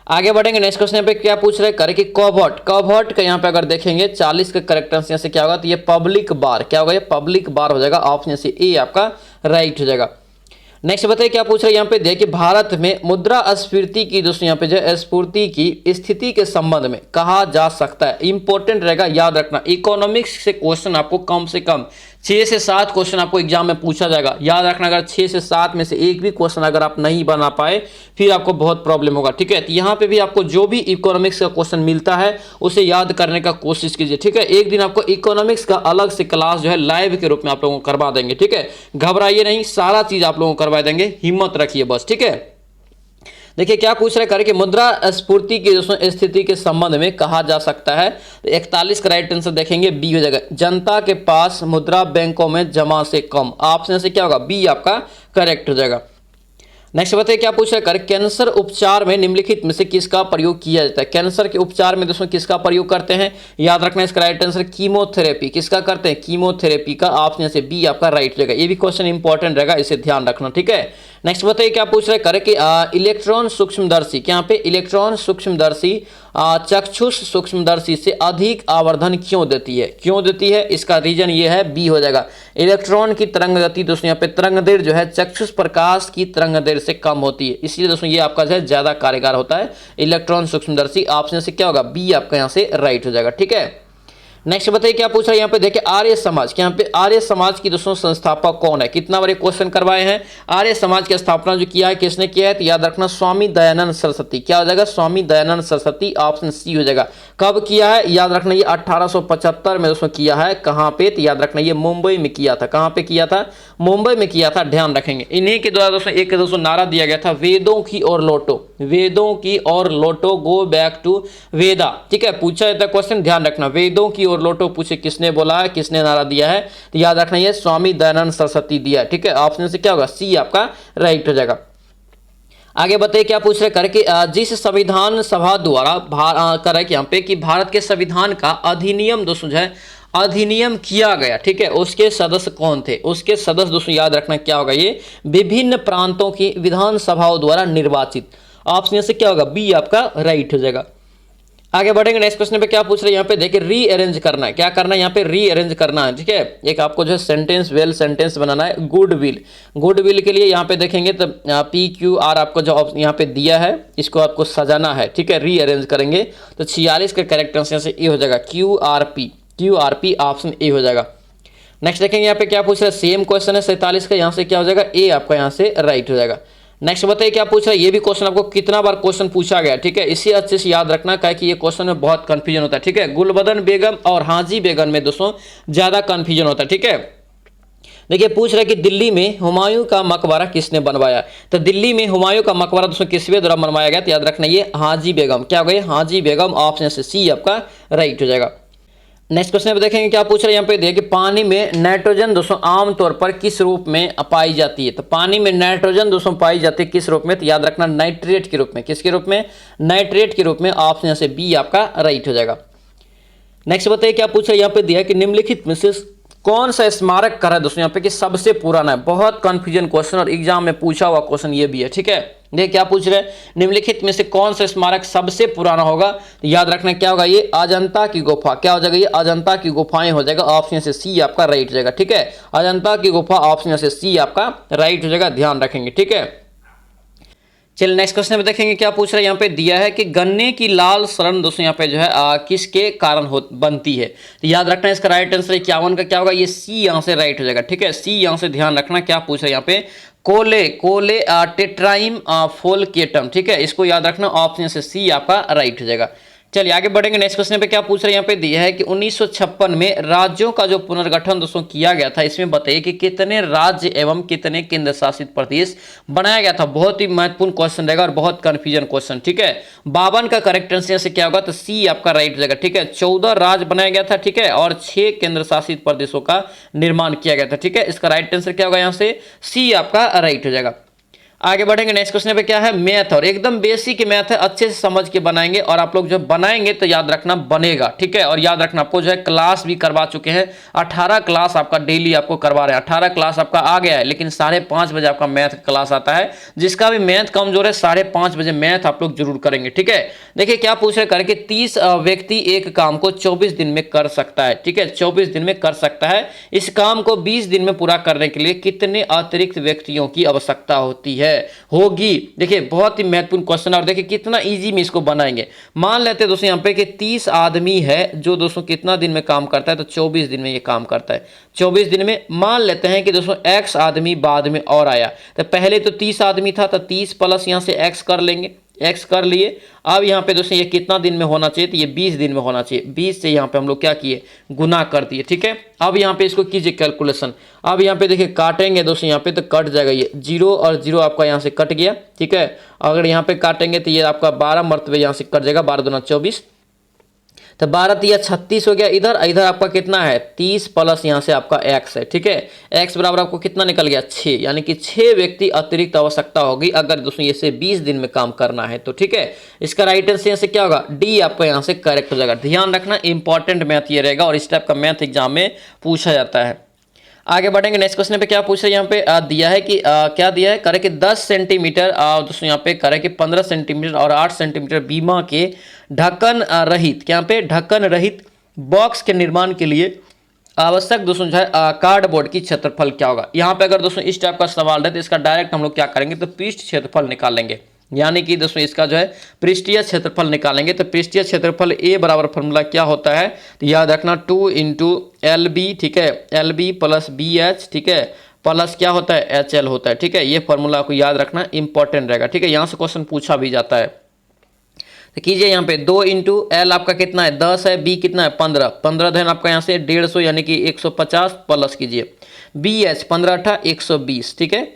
आगे बढ़ेंगे, नेक्स्ट क्वेश्चन पे क्या पूछ रहे हैं, करे कि कवर्ट। कवर्ट का यहाँ पे अगर देखेंगे 40 का करेक्ट आंसर यहाँ से क्या होगा, तो ये पब्लिक बार। क्या होगा? ये पब्लिक बार हो जाएगा, ऑप्शन से ए आपका राइट हो जाएगा। नेक्स्ट बताइए क्या पूछ रहे हैं, यहाँ पे देखिए भारत में मुद्रास्फीति की दोस्तों यहाँ पे जो है स्फूर्ति की स्थिति के संबंध में कहा जा सकता है। इंपॉर्टेंट रहेगा, याद रखना। इकोनॉमिक्स से क्वेश्चन आपको कम से कम 6 से 7 क्वेश्चन आपको एग्जाम में पूछा जाएगा। याद रखना, अगर 6 से 7 में से एक भी क्वेश्चन अगर आप नहीं बना पाए फिर आपको बहुत प्रॉब्लम होगा, ठीक है। तो यहाँ पे भी आपको जो भी इकोनॉमिक्स का क्वेश्चन मिलता है उसे याद करने का कोशिश कीजिए, ठीक है। एक दिन आपको इकोनॉमिक्स का अलग से क्लास जो है लाइव के रूप में आप लोगों को करवा देंगे, ठीक है। घबराइए नहीं, सारा चीज आप लोगों को करवा देंगे, हिम्मत रखिए बस, ठीक है। देखिए क्या पूछ रहे हैं, कि मुद्रास्फीति की दोस्तों स्थिति के संबंध में कहा जा सकता है। 41 का राइट आंसर देखेंगे बी हो जाएगा, जनता के पास मुद्रा बैंकों में जमा से कम, ऑप्शन से क्या होगा, बी आपका करेक्ट हो जाएगा। नेक्स्ट बताइए क्या पूछ रहे हैं, कैंसर उपचार में निम्नलिखित में से किसका प्रयोग किया जाता है। कैंसर के उपचार में दोस्तों किसका प्रयोग करते हैं, याद रखना इसका राइट आंसर कीमोथेरेपी। किसका करते हैं, कीमोथेरेपी का, ऑप्शन से बी आपका राइट रहेगा। ये भी क्वेश्चन इंपॉर्टेंट रहेगा, इसे ध्यान रखना, ठीक है। नेक्स्ट बताइए क्या पूछ रहे हैं, कि इलेक्ट्रॉन सूक्ष्मदर्शी, यहाँ पे इलेक्ट्रॉन सूक्ष्मदर्शी चक्षुष सूक्ष्मदर्शी से अधिक आवर्धन क्यों देती है, क्यों देती है, इसका रीजन ये है, बी हो जाएगा। इलेक्ट्रॉन की तरंग गति दोस्तों यहाँ पे तरंग दैर्ध्य जो है चक्षुष प्रकाश की तरंग दैर्ध्य से कम होती है, इसलिए दोस्तों ये आपका जो है ज्यादा कार्यकार होता है इलेक्ट्रॉन सूक्ष्मदर्शी, ऑप्शन से क्या होगा, बी आपका यहाँ से राइट हो जाएगा, ठीक है। नेक्स्ट बताइए क्या पूछ रहा है, यहाँ पे देखिए आर्य समाज। यहाँ पे आर्य समाज की दोस्तों संस्थापक कौन है, कितना बार क्वेश्चन करवाए हैं। आर्य समाज की स्थापना जो किया है किसने किया है, तो याद रखना स्वामी दयानंद सरस्वती। क्या हो जाएगा, स्वामी दयानंद सरस्वती, ऑप्शन सी हो जाएगा। कब किया है, याद रखना ये 1875 में दोस्तों किया है। कहाँ पे, तो याद रखना ये मुंबई में किया था। कहाँ पे किया था, मुंबई में किया था, ध्यान रखेंगे। इन्हीं के द्वारा दोस्तों एक दोस्तों नारा दिया गया था, वेदों की ओर लौटो, वेदों की ओर लौटो, गो बैक टू वेदा, ठीक है। पूछा जाता है क्वेश्चन, ध्यान रखना, वेदों की ओर लोटो पूछे किसने बोला है, किसने नारा दिया है, तो याद रखना ये स्वामी दयानंद सरस्वती दिया है, ठीक है। ऑप्शन से क्या होगा, सी आपका राइट हो जाएगा। आगे बताइए क्या पूछ रहे करके, जिस संविधान सभा द्वारा करे कि यहाँ पे कि भारत के संविधान का अधिनियम दोस्तों जो है अधिनियम किया गया, ठीक है, उसके सदस्य कौन थे। उसके सदस्य दोस्तों याद रखना क्या होगा, ये विभिन्न प्रांतों की विधानसभाओं द्वारा निर्वाचित, ऑप्शन से क्या होगा, बी आपका राइट हो जाएगा। आगे बढ़ेंगे, नेक्स्ट क्वेश्चन पे क्या पूछ रहे हैं, यहाँ पे देखिए रीअरेंज करना है। क्या करना है, यहाँ पे रीअरेंज करना है, ठीक है। एक आपको जो है सेंटेंस वेल सेंटेंस बनाना है। गुडविल, गुडविल के लिए यहाँ पे देखेंगे तो PQR आपको जो यहाँ पे दिया है इसको आपको सजाना है, ठीक है। रीअरेंज करेंगे तो 46 का करेक्ट आंसर से ए हो जाएगा, QRP, ऑप्शन ए हो जाएगा। नेक्स्ट देखेंगे यहाँ पे क्या पूछ रहा है, सेम क्वेश्चन है 47 का, यहाँ से क्या हो जाएगा, ए आपका यहाँ से राइट हो जाएगा। नेक्स्ट बताइए क्या पूछ रहा है, ये भी क्वेश्चन आपको कितना बार क्वेश्चन पूछा गया, ठीक है। इसी अच्छे से याद रखना क्या कि ये क्वेश्चन में बहुत कंफ्यूजन होता है, ठीक है। गुलबदन बेगम और हाजी बेगम में दोस्तों ज्यादा कंफ्यूजन होता है, ठीक है। देखिए पूछ रहे कि दिल्ली में हुमायूं का मकबरा किसने बनवाया, तो दिल्ली में हुमायूं का मकबरा दोस्तों किसके द्वारा बनवाया गया, तो याद रखना ये हाजी बेगम। क्या हो गई, हाजी बेगम, ऑप्शन से सी आपका राइट हो जाएगा। नेक्स्ट क्वेश्चन पे देखेंगे क्या पूछ रहे हैं, यहाँ पे देखिए पानी में नाइट्रोजन दोस्तों आमतौर पर किस रूप में पाई जाती है, तो पानी में नाइट्रोजन दोस्तों पाई जाती है किस रूप में, तो याद रखना नाइट्रेट के रूप में। किसके रूप में, नाइट्रेट के रूप में, ऑप्शन से बी आपका राइट हो जाएगा। नेक्स्ट बताइए क्या पूछ रहे हैं, यहाँ पे दिया कि निम्नलिखित में से कौन सा स्मारक कर है दोस्तों यहाँ पे कि सबसे पुराना है। बहुत कंफ्यूजन क्वेश्चन और एग्जाम में पूछा हुआ क्वेश्चन ये भी है, ठीक है। देखिए क्या पूछ रहे हैं, निम्नलिखित में से कौन सा स्मारक सबसे पुराना होगा, तो याद रखना क्या होगा, ये अजंता की गुफा। क्या हो जाएगा, ये अजंता की गुफाएं हो जाएगा, ऑप्शन से सी आपका राइट हो जाएगा, ठीक है। अजंता की गुफा, ऑप्शन से सी आपका राइट हो जाएगा, ध्यान रखेंगे, ठीक है। चलिए नेक्स्ट क्वेश्चन में देखेंगे क्या पूछ रहे हैं, यहाँ पे दिया है कि गन्ने की लाल शरण दोस्तों यहाँ पे जो है किसके कारण बनती है, तो याद रखना इसका राइट आंसर 51 का क्या होगा, ये सी यहाँ से राइट हो जाएगा, ठीक है। सी यहाँ से ध्यान रखना क्या पूछ रहे हैं यहाँ पे, कोले टेट्राइम फोलकेटम, ठीक है। इसको याद रखना, ऑप्शन से सी आपका राइट हो जाएगा। चलिए आगे बढ़ेंगे। नेक्स्ट क्वेश्चन पे क्या पूछ रहे हैं, यहाँ पे दिया है कि 1956 में राज्यों का जो पुनर्गठन दोस्तों किया गया था, इसमें बताइए कि कितने राज्य एवं कितने केंद्र शासित प्रदेश बनाया गया था। बहुत ही महत्वपूर्ण क्वेश्चन रहेगा और बहुत कंफ्यूजन क्वेश्चन, ठीक है। 52 का करेक्ट आंसर से क्या होगा, तो सी आपका राइट हो जाएगा, ठीक है। 14 राज्य बनाया गया था, ठीक है, और 6 केंद्र शासित प्रदेशों का निर्माण किया गया था, ठीक है। इसका राइट आंसर क्या होगा, यहाँ से सी आपका राइट हो जाएगा। आगे बढ़ेंगे। नेक्स्ट क्वेश्चन पे क्या है, मैथ, और एकदम बेसिक मैथ है, अच्छे से समझ के बनाएंगे और आप लोग जब बनाएंगे तो याद रखना बनेगा, ठीक है। और याद रखना आपको जो है क्लास भी करवा चुके हैं, 18 क्लास आपका डेली आपको करवा रहे हैं, 18 क्लास आपका आ गया है, लेकिन 5:30 बजे आपका मैथ क्लास आता है। जिसका भी मैथ कमजोर है 5:30 बजे मैथ आप लोग जरूर करेंगे, ठीक है। देखिए क्या पूछ रहे करके, 30 व्यक्ति एक काम को 24 दिन में कर सकता है, ठीक है, 24 दिन में कर सकता है। इस काम को 20 दिन में पूरा करने के लिए कितने अतिरिक्त व्यक्तियों की आवश्यकता होती है, होगी। देखिए बहुत ही महत्वपूर्ण क्वेश्चन, और देखिए कितना इजी में इसको बनाएंगे। मान लेते हैं दोस्तों यहाँ पे कि 30 आदमी है जो दोस्तों कितना दिन में काम करता है, तो 24 दिन में ये काम करता है, 24 दिन में। मान लेते हैं कि दोस्तों x आदमी बाद में और आया, तो पहले तो 30 आदमी था, तो 30 प्लस यहाँ से x कर लेंगे, x कर लिए। अब यहाँ पे दोस्तों ये कितना दिन में होना चाहिए, तो ये 20 दिन में होना चाहिए। 20 से यहाँ पे हम लोग क्या किए, गुना कर दिए, ठीक है। अब यहाँ पे इसको कीजिए कैलकुलेशन। अब यहाँ पे देखिए काटेंगे दोस्तों, यहाँ पे तो कट जाएगा, ये 0 और 0 आपका यहाँ से कट गया, ठीक है। अगर यहाँ पे काटेंगे तो ये आपका 12 मरतबे यहाँ से कट जाएगा, 12 दूना 24, तो 12 या 36 हो गया। इधर इधर आपका कितना है, 30 प्लस यहाँ से आपका x है, ठीक है। x बराबर आपको कितना निकल गया, 6, यानी कि 6 व्यक्ति अतिरिक्त आवश्यकता होगी अगर दोस्तों ये से 20 दिन में काम करना है, तो ठीक है। इसका राइट आंसर यहाँ से क्या होगा, डी आपका यहाँ से करेक्ट हो जाएगा। ध्यान रखना इंपॉर्टेंट मैथ ये रहेगा और इस टाइप का मैथ एग्जाम में पूछा जाता है। आगे बढ़ेंगे। नेक्स्ट क्वेश्चन पे क्या पूछ रहे हैं, यहाँ पे दिया है कि क्या दिया है, करे कि 10 सेंटीमीटर दोस्तों यहाँ पे करे कि 15 सेंटीमीटर और 8 सेंटीमीटर बीमा के ढक्कन रहित, यहाँ पे ढक्कन रहित बॉक्स के निर्माण के लिए आवश्यक दोस्तों जो है कार्डबोर्ड की क्षेत्रफल क्या होगा। यहाँ पे अगर दोस्तों इस टाइप का सवाल है तो इसका डायरेक्ट हम लोग क्या करेंगे, तो पृष्ठ क्षेत्रफल निकालेंगे, यानी कि दोस्तों इसका जो है पृष्ठीय क्षेत्रफल निकालेंगे। तो पृष्ठीय क्षेत्रफल ए बराबर फॉर्मूला क्या होता है, तो याद रखना 2 × LB, ठीक है, LB प्लस BH, ठीक है, प्लस क्या होता है, HL होता है, ठीक है। ये फॉर्मूला आपको याद रखना इंपॉर्टेंट रहेगा, ठीक है। यहाँ से क्वेश्चन पूछा भी जाता है, तो कीजिए यहाँ पे 2 × L आपका कितना है, 10 है, B कितना है, 15, 15 धन आपका यहाँ से 150 यानी कि 150 प्लस कीजिए BH 15 × 120, ठीक है।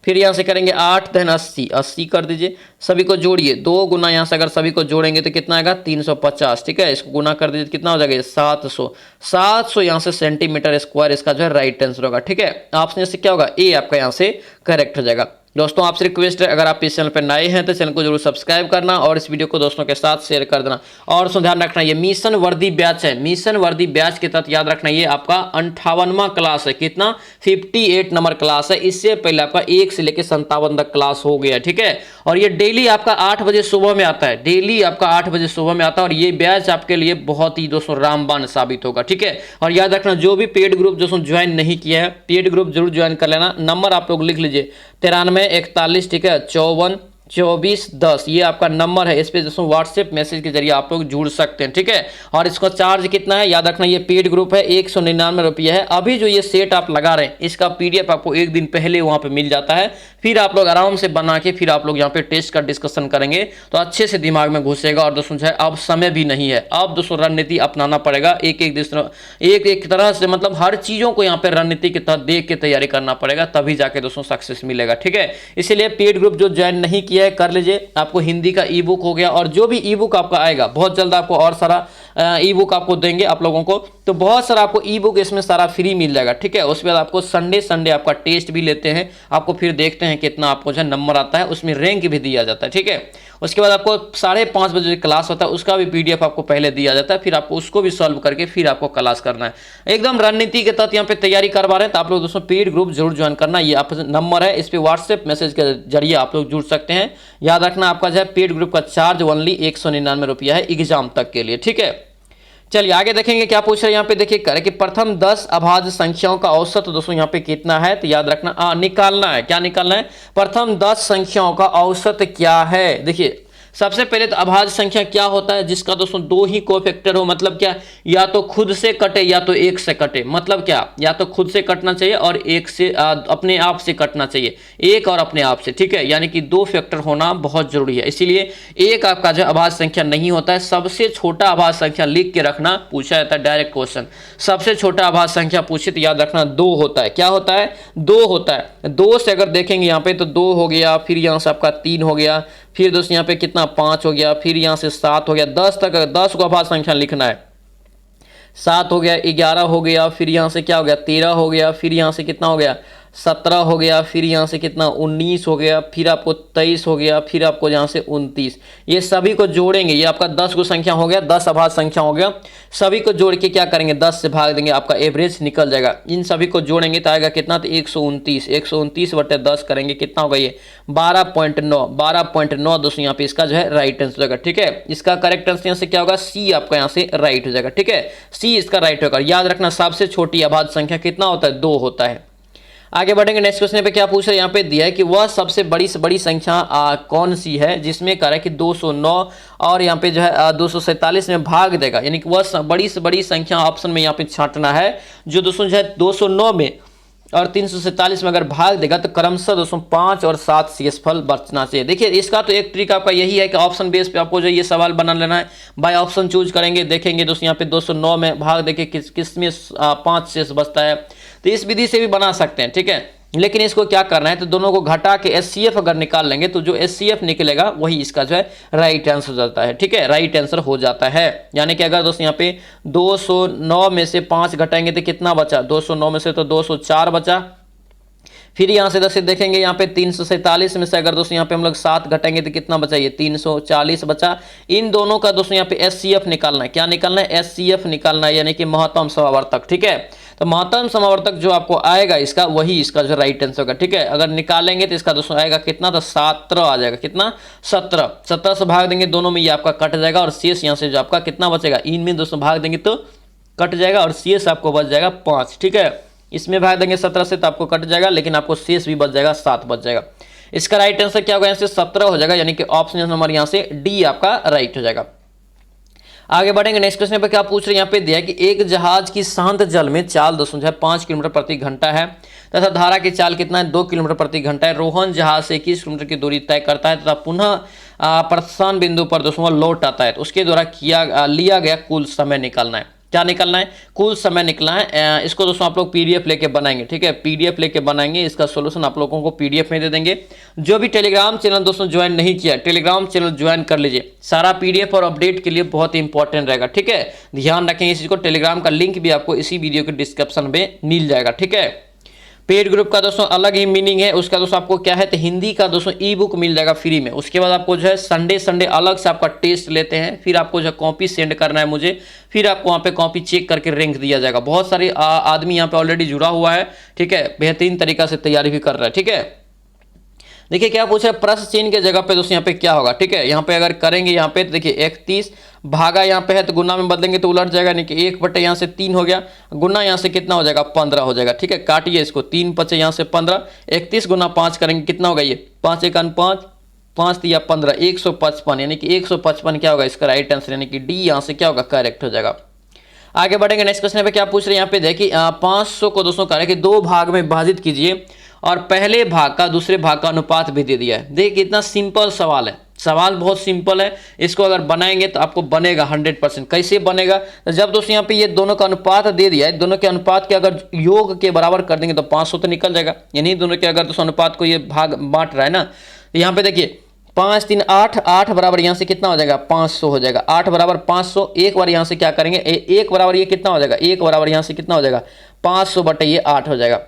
फिर यहाँ से करेंगे 8 धन 80, 80 कर दीजिए, सभी को जोड़िए, 2 गुना यहाँ से अगर सभी को जोड़ेंगे तो कितना आएगा, 350, ठीक है। इसको गुना कर दीजिए, कितना हो जाएगा, 700, 700 यहाँ से सेंटीमीटर स्क्वायर इसका जो है राइट आंसर होगा, ठीक है। ऑप्शन से क्या होगा, ए आपका यहाँ से करेक्ट हो जाएगा। दोस्तों आपसे रिक्वेस्ट है, अगर आप इस चैनल पर नए हैं तो चैनल को जरूर सब्सक्राइब करना और इस वीडियो को दोस्तों के साथ शेयर कर देना। और ध्यान रखना ये मिशन वर्दी बैच है, मिशन वर्दी बैच के तहत याद रखना ये आपका 58वां क्लास है, कितना 58 नंबर क्लास है। इससे पहले आपका 1 से लेकर 57 तक क्लास हो गया, ठीक है। और ये डेली आपका 8 बजे सुबह में आता है, डेली आपका 8 बजे सुबह में आता है और ये बैच आपके लिए बहुत ही दोस्तों रामबाण साबित होगा, ठीक है। और याद रखना जो भी पेड ग्रुप दोस्तों ज्वाइन नहीं किया है, पेड ग्रुप जरूर ज्वाइन कर लेना। नंबर आप लोग लिख लीजिए 9341, ठीक है, 54 24 10, ये आपका नंबर है। इस पे दोस्तों व्हाट्सएप मैसेज के जरिए आप लोग जुड़ सकते हैं, ठीक है। और इसका चार्ज कितना है, याद रखना ये पेड ग्रुप है, 199 रुपये है। अभी जो ये सेट आप लगा रहे हैं इसका PDF आपको एक दिन पहले वहां पे मिल जाता है, फिर आप लोग आराम से बना के फिर आप लोग यहाँ पे टेस्ट का डिस्कशन करेंगे तो अच्छे से दिमाग में घुसेगा। और दोस्तों जो है अब समय भी नहीं है, अब दोस्तों रणनीति अपनाना पड़ेगा, एक तरह से मतलब हर चीजों को यहाँ पे रणनीति के तहत देख के तैयारी करना पड़ेगा, तभी जाके दोस्तों सक्सेस मिलेगा, ठीक है। इसीलिए पेड ग्रुप जो ज्वाइन नहीं किया कर लीजिए। आपको हिंदी का ई बुक हो गया और जो भी ई बुक आपका आएगा बहुत जल्द आपको और सारा ई बुक आपको देंगे आप लोगों को, तो बहुत सारा आपको ई बुक इसमें सारा फ्री मिल जाएगा, ठीक है। उसके बाद आपको संडे आपका टेस्ट भी लेते हैं, आपको फिर देखते हैं कितना आपको जो नंबर आता है, उसमें रैंक भी दिया जाता है, ठीक है। उसके बाद आपको 5:30 बजे क्लास होता है, उसका भी PDF आपको पहले दिया जाता है, फिर आपको उसको भी सॉल्व करके फिर आपको क्लास करना है। एकदम रणनीति के तहत यहाँ पे तैयारी करवा रहे हैं, तो आप लोग दोस्तों पेड ग्रुप जरूर ज्वाइन करना। ये आप नंबर है, इस पे व्हाट्सएप मैसेज के जरिए आप लोग जुड़ सकते हैं। याद रखना आपका जो है पेड ग्रुप का चार्ज ओनली 199 रुपया है एग्जाम तक के लिए, ठीक है। चलिए आगे देखेंगे क्या पूछ रहे हैं यहाँ पे, देखिए करे कि प्रथम 10 अभाज्य संख्याओं का औसत दोस्तों यहाँ पे कितना है, तो याद रखना निकालना है। क्या निकालना है, प्रथम 10 संख्याओं का औसत क्या है। देखिए सबसे पहले तो अभाज्य संख्या क्या होता है, जिसका दोस्तों दो ही कोफैक्टर हो, मतलब क्या, या तो खुद से कटे या तो एक से कटे। मतलब क्या, या तो खुद से कटना चाहिए और एक से अपने आप से कटना चाहिए, एक और अपने आप से, ठीक है। यानी कि दो फैक्टर होना बहुत जरूरी है, इसीलिए एक आपका जो अभाज्य संख्या नहीं होता है। सबसे छोटा अभाज्य संख्या लिख के रखना, पूछा जाता है डायरेक्ट क्वेश्चन, सबसे छोटा अभाज्य संख्या पूछे तो याद रखना दो होता है। क्या होता है, दो होता है। दो से अगर देखेंगे यहाँ पे तो दो हो गया, फिर यहाँ से आपका तीन हो गया, फिर दोस्तों यहाँ पे कितना पाँच हो गया, फिर यहाँ से सात हो गया, 10 तक, 10 को अभाज्य संख्या लिखना है। 7 हो गया, 11 हो गया, फिर यहाँ से क्या हो गया 13 हो गया, फिर यहाँ से कितना हो गया 17 हो गया, फिर यहाँ से कितना 19 हो गया, फिर आपको 23 हो गया, फिर आपको यहाँ से 29। ये सभी को जोड़ेंगे, ये आपका 10 को संख्या हो गया, 10 अभाज्य संख्या हो गया। सभी को जोड़ के क्या करेंगे 10 से भाग देंगे, आपका एवरेज निकल जाएगा। इन सभी को जोड़ेंगे तो आएगा कितना, तो 129, 129 बटे 10 करेंगे कितना होगा ये 12.9, 12.9 दोस्तों यहाँ पे इसका जो है राइट आंसर हो जाएगा, ठीक है। इसका करेक्ट आंसर यहाँ से क्या होगा, सी आपका यहाँ से राइट हो जाएगा, ठीक है। सी इसका राइट होगा। याद रखना सबसे छोटी अभाज्य संख्या कितना होता है, 2 होता है। आगे बढ़ेंगे नेक्स्ट क्वेश्चन पे, क्या पूछ रहे हैं यहाँ पे दिया है कि वह सबसे बड़ी से बड़ी संख्या कौन सी है जिसमें कह रहा है कि 209 और यहाँ पे जो है 247 में भाग देगा। यानी कि वह बड़ी से बड़ी संख्या ऑप्शन में यहाँ पे छांटना है जो दोस्तों जो है 209 में और 347 में अगर भाग देगा तो क्रमशः दोस्तों 5 और 7 शेषफल बचना चाहिए। देखिए इसका तो एक ट्रिक आपका यही है कि ऑप्शन बेस पे आपको जो ये सवाल बना लेना है, बाय ऑप्शन चूज करेंगे। देखेंगे दोस्तों यहाँ पे 209 में भाग देके किस में 5 शेष बचता है, तो इस विधि से भी बना सकते हैं, ठीक है। लेकिन इसको क्या करना है, तो दोनों को घटा के एचसीएफ अगर निकाल लेंगे तो जो एचसीएफ निकलेगा वही इसका जो है राइट आंसर हो जाता है, ठीक है, राइट आंसर हो जाता है। यानी कि अगर दोस्तों यहाँ पे 209 में से 5 घटाएंगे तो कितना बचा, 209 में से तो 204 बचा। फिर यहाँ से 10 से देखेंगे यहाँ पे 347 में से अगर दोस्तों यहाँ पे हम लोग 7 घटाएंगे तो कितना बचा, ये 340 बचा। इन दोनों का दोस्तों यहाँ पे एचसीएफ निकालना है। क्या निकालना है, एचसीएफ निकालना है, यानी कि महत्तम समावर्तक, ठीक है। तो महत्तम समावर्तक जो आपको आएगा इसका, वही इसका जो राइट आंसर होगा, ठीक है। अगर निकालेंगे तो इसका दोस्तों आएगा कितना, तो 17 आ जाएगा, कितना 17। 17 से भाग देंगे दोनों में ये आपका कट जाएगा और शेष यहाँ से जो आपका कितना बचेगा, इनमें दोस्तों भाग देंगे तो कट जाएगा और शेष आपको बच जाएगा 5, ठीक है। इसमें भाग देंगे 17 से तो आपको कट जाएगा, लेकिन आपको शेष भी बच जाएगा 7 बच जाएगा। इसका राइट आंसर क्या होगा, यहाँ से 17 हो जाएगा, यानी कि ऑप्शन नंबर यहाँ से डी आपका राइट हो जाएगा। आगे बढ़ेंगे नेक्स्ट क्वेश्चन पे, क्या पूछ रहे हैं यहाँ पे दिया है कि एक जहाज की शांत जल में चाल दोस्तों जो है 5 किलोमीटर प्रति घंटा है तथा धारा की चाल कितना है, 2 किलोमीटर प्रति घंटा है। रोहन जहाज से 21 किलोमीटर की दूरी तय करता है तथा पुनः प्रस्थान बिंदु पर दोस्तों लौट आता है, तो उसके द्वारा लिया गया कुल समय निकालना है। क्या निकलना है, कुल समय निकलना है। इसको दोस्तों आप लोग पीडीएफ लेके बनाएंगे, ठीक है, पीडीएफ लेके बनाएंगे। इसका सॉल्यूशन आप लोगों को पीडीएफ में दे देंगे। जो भी टेलीग्राम चैनल दोस्तों ज्वाइन नहीं किया, टेलीग्राम चैनल ज्वाइन कर लीजिए, सारा पीडीएफ और अपडेट के लिए बहुत इंपॉर्टेंट रहेगा, ठीक है। ध्यान रखेंगे इस चीज को। टेलीग्राम का लिंक भी आपको इसी वीडियो के डिस्क्रिप्शन में मिल जाएगा, ठीक है। पेड ग्रुप का दोस्तों अलग ही मीनिंग है, उसका दोस्तों आपको क्या है, तो हिंदी का दोस्तों ई बुक मिल जाएगा फ्री में। उसके बाद आपको जो है संडे अलग से आपका टेस्ट लेते हैं, फिर आपको जो है कॉपी सेंड करना है मुझे, फिर आपको वहाँ पे कॉपी चेक करके रैंक दिया जाएगा। बहुत सारे आदमी यहाँ पे ऑलरेडी जुड़ा हुआ है, ठीक है, बेहतरीन तरीका से तैयारी भी कर रहा है, ठीक है। देखिए क्या पूछ रहा है, प्रश्न चिन्ह के जगह पे दोस्तों यहाँ पे क्या होगा, ठीक है। यहाँ पे अगर करेंगे यहाँ पे तो देखिए 31 भागा यहाँ पे है तो गुना में बदलेंगे तो उलट जाएगा, नहीं कि 1 बटे यहाँ से 3 हो गया, गुना यहाँ से कितना हो जाएगा 15 हो जाएगा, ठीक है। काटिए इसको, 3 बचे यहाँ से 15, 31 गुना 5 करेंगे कितना होगा, ये 5 1 5, 5 3 15, 155, यानी कि 155 क्या होगा इसका राइट आंसर, यानी कि डी यहाँ से क्या होगा करेक्ट हो जाएगा। आगे बढ़ेंगे नेक्स्ट क्वेश्चन पे, क्या पूछ रहे हैं यहाँ पे देखिए 500 को दोस्तों करें कि 2 भाग में विभाजित कीजिए और पहले भाग का दूसरे भाग का अनुपात भी दे दिया है। देखिए कितना सिंपल सवाल है, सवाल बहुत सिंपल है। इसको अगर बनाएंगे तो आपको बनेगा 100%। कैसे बनेगा, तो जब दोस्तों यहाँ पे ये दोनों का अनुपात दे दिया है, दोनों के अनुपात के अगर योग के बराबर कर देंगे तो 500 तो निकल जाएगा। यानी दोनों के अगर दोस्तों अनुपात को ये भाग बांट रहा है ना, तो यहाँ पे देखिए 5 3 8, 8 बराबर यहाँ से कितना हो जाएगा 500 हो जाएगा, 8 बराबर 500। एक बार यहाँ से क्या करेंगे, एक बराबर ये कितना हो जाएगा, एक बराबर यहाँ से कितना हो जाएगा 500 बटे ये 8 हो जाएगा।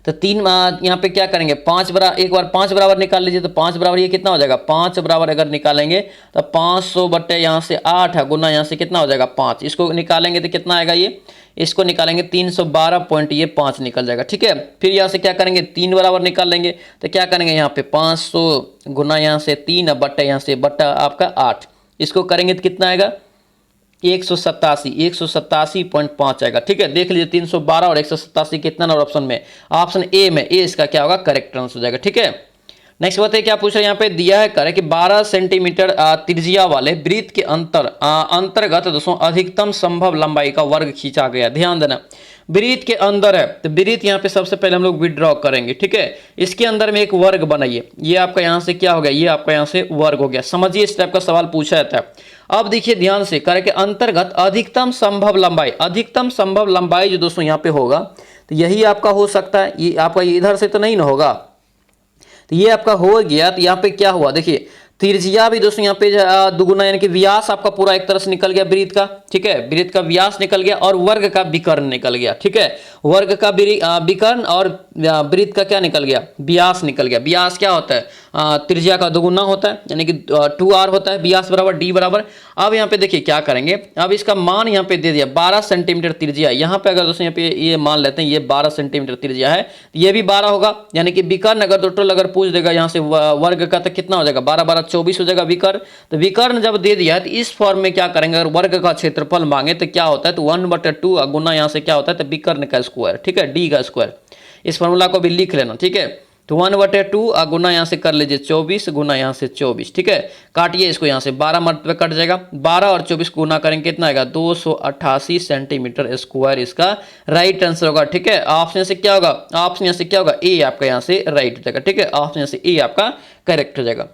तो 3 यहाँ पे क्या करेंगे, 5 बराबर, एक बार 5 बराबर निकाल लीजिए तो 5 बराबर ये कितना हो जाएगा, 5 बराबर अगर निकालेंगे तो 500 बटे यहाँ से 8 है, गुना यहाँ से कितना हो जाएगा 5। इसको निकालेंगे तो कितना आएगा, ये इसको निकालेंगे 312 पॉइंट ये 5 निकल जाएगा, ठीक है। फिर यहाँ से क्या करेंगे, 3 बराबर निकाल लेंगे तो क्या करेंगे, यहाँ पे 500 गुना यहाँ से 3 बट्टे यहाँ से बट्टा आपका 8, इसको करेंगे तो कितना आएगा 187.5 आएगा, ठीक है। देख लीजिए 312 और 187 कितना नंबर ऑप्शन में, ऑप्शन ए में, ए इसका क्या होगा करेक्ट आंसर हो जाएगा, ठीक है। नेक्स्ट बताइए क्या पूछ रहे हैं यहाँ पे दिया है करे कि 12 सेंटीमीटर त्रिज्या वाले वृत्त के अंतर्गत दोस्तों अधिकतम संभव लंबाई का वर्ग खींचा गया। ध्यान देना, वृत्त के अंदर है तो वृत्त यहाँ पे सबसे पहले हम लोग विड्रॉ करेंगे, ठीक है। इसके अंदर में एक वर्ग बनाइए, ये आपका यहाँ से क्या हो गया, ये आपका यहाँ से वर्ग हो गया। समझिए इस टाइप का सवाल पूछा जाता है। अब देखिए ध्यान से करे के अंतर्गत अधिकतम संभव लंबाई, अधिकतम संभव लंबाई जो दोस्तों यहाँ पे होगा तो यही आपका हो सकता है, ये आपका इधर से तो नहीं ना होगा, तो ये आपका हो गया। तो यहाँ पे क्या हुआ देखिए, त्रिज्या भी दोस्तों यहाँ पे दुगुना यानी कि व्यास आपका पूरा एक तरह से निकल गया वृत्त का, ठीक है। वृत्त का व्यास निकल गया और वर्ग का विकर्ण निकल गया, ठीक है। वर्ग का विकर्ण और वृत्त का क्या निकल गया, व्यास निकल गया। व्यास क्या होता है, त्रिज्या का दुगुना होता है यानी कि 2r होता है, व्यास बराबर d बराबर। अब यहाँ पे देखिए क्या करेंगे, अब इसका मान यहाँ पे दे दिया 12 सेंटीमीटर त्रिज्या। यहाँ पे अगर दोस्तों यहाँ पे ये मान लेते हैं ये 12 सेंटीमीटर त्रिज्या है, ये भी 12 होगा यानी कि विकर्ण अगर टोटल अगर पूछ देगा यहाँ से वर्ग का तो कितना हो जाएगा, 12 12 24 हो जाएगा विकर्ण। तो विकर्ण जब दे दिया है तो इस फॉर्म में क्या करेंगे, अगर वर्ग का क्षेत्रफल मांगे तो क्या होता है, तो 1/2 गुना यहाँ से क्या होता है, तो विकर्ण का स्क्वायर, ठीक है, d का स्क्वायर। इस फॉर्मूला को भी लिख लेना, ठीक है। तो 1/2 गुना यहाँ से कर लीजिए 24 गुना यहाँ से 24, ठीक है। काटिए इसको, यहाँ से 12 मरतबे कट जाएगा, 12 और 24 गुना करेंगे कितना आएगा, 288 सेंटीमीटर स्क्वायर इसका राइट आंसर होगा, ठीक है। ऑप्शन से क्या होगा, ऑप्शन से क्या होगा, ए आपका यहाँ से राइट हो जाएगा, ठीक है। ऑप्शन से ए आपका करेक्ट हो जाएगा।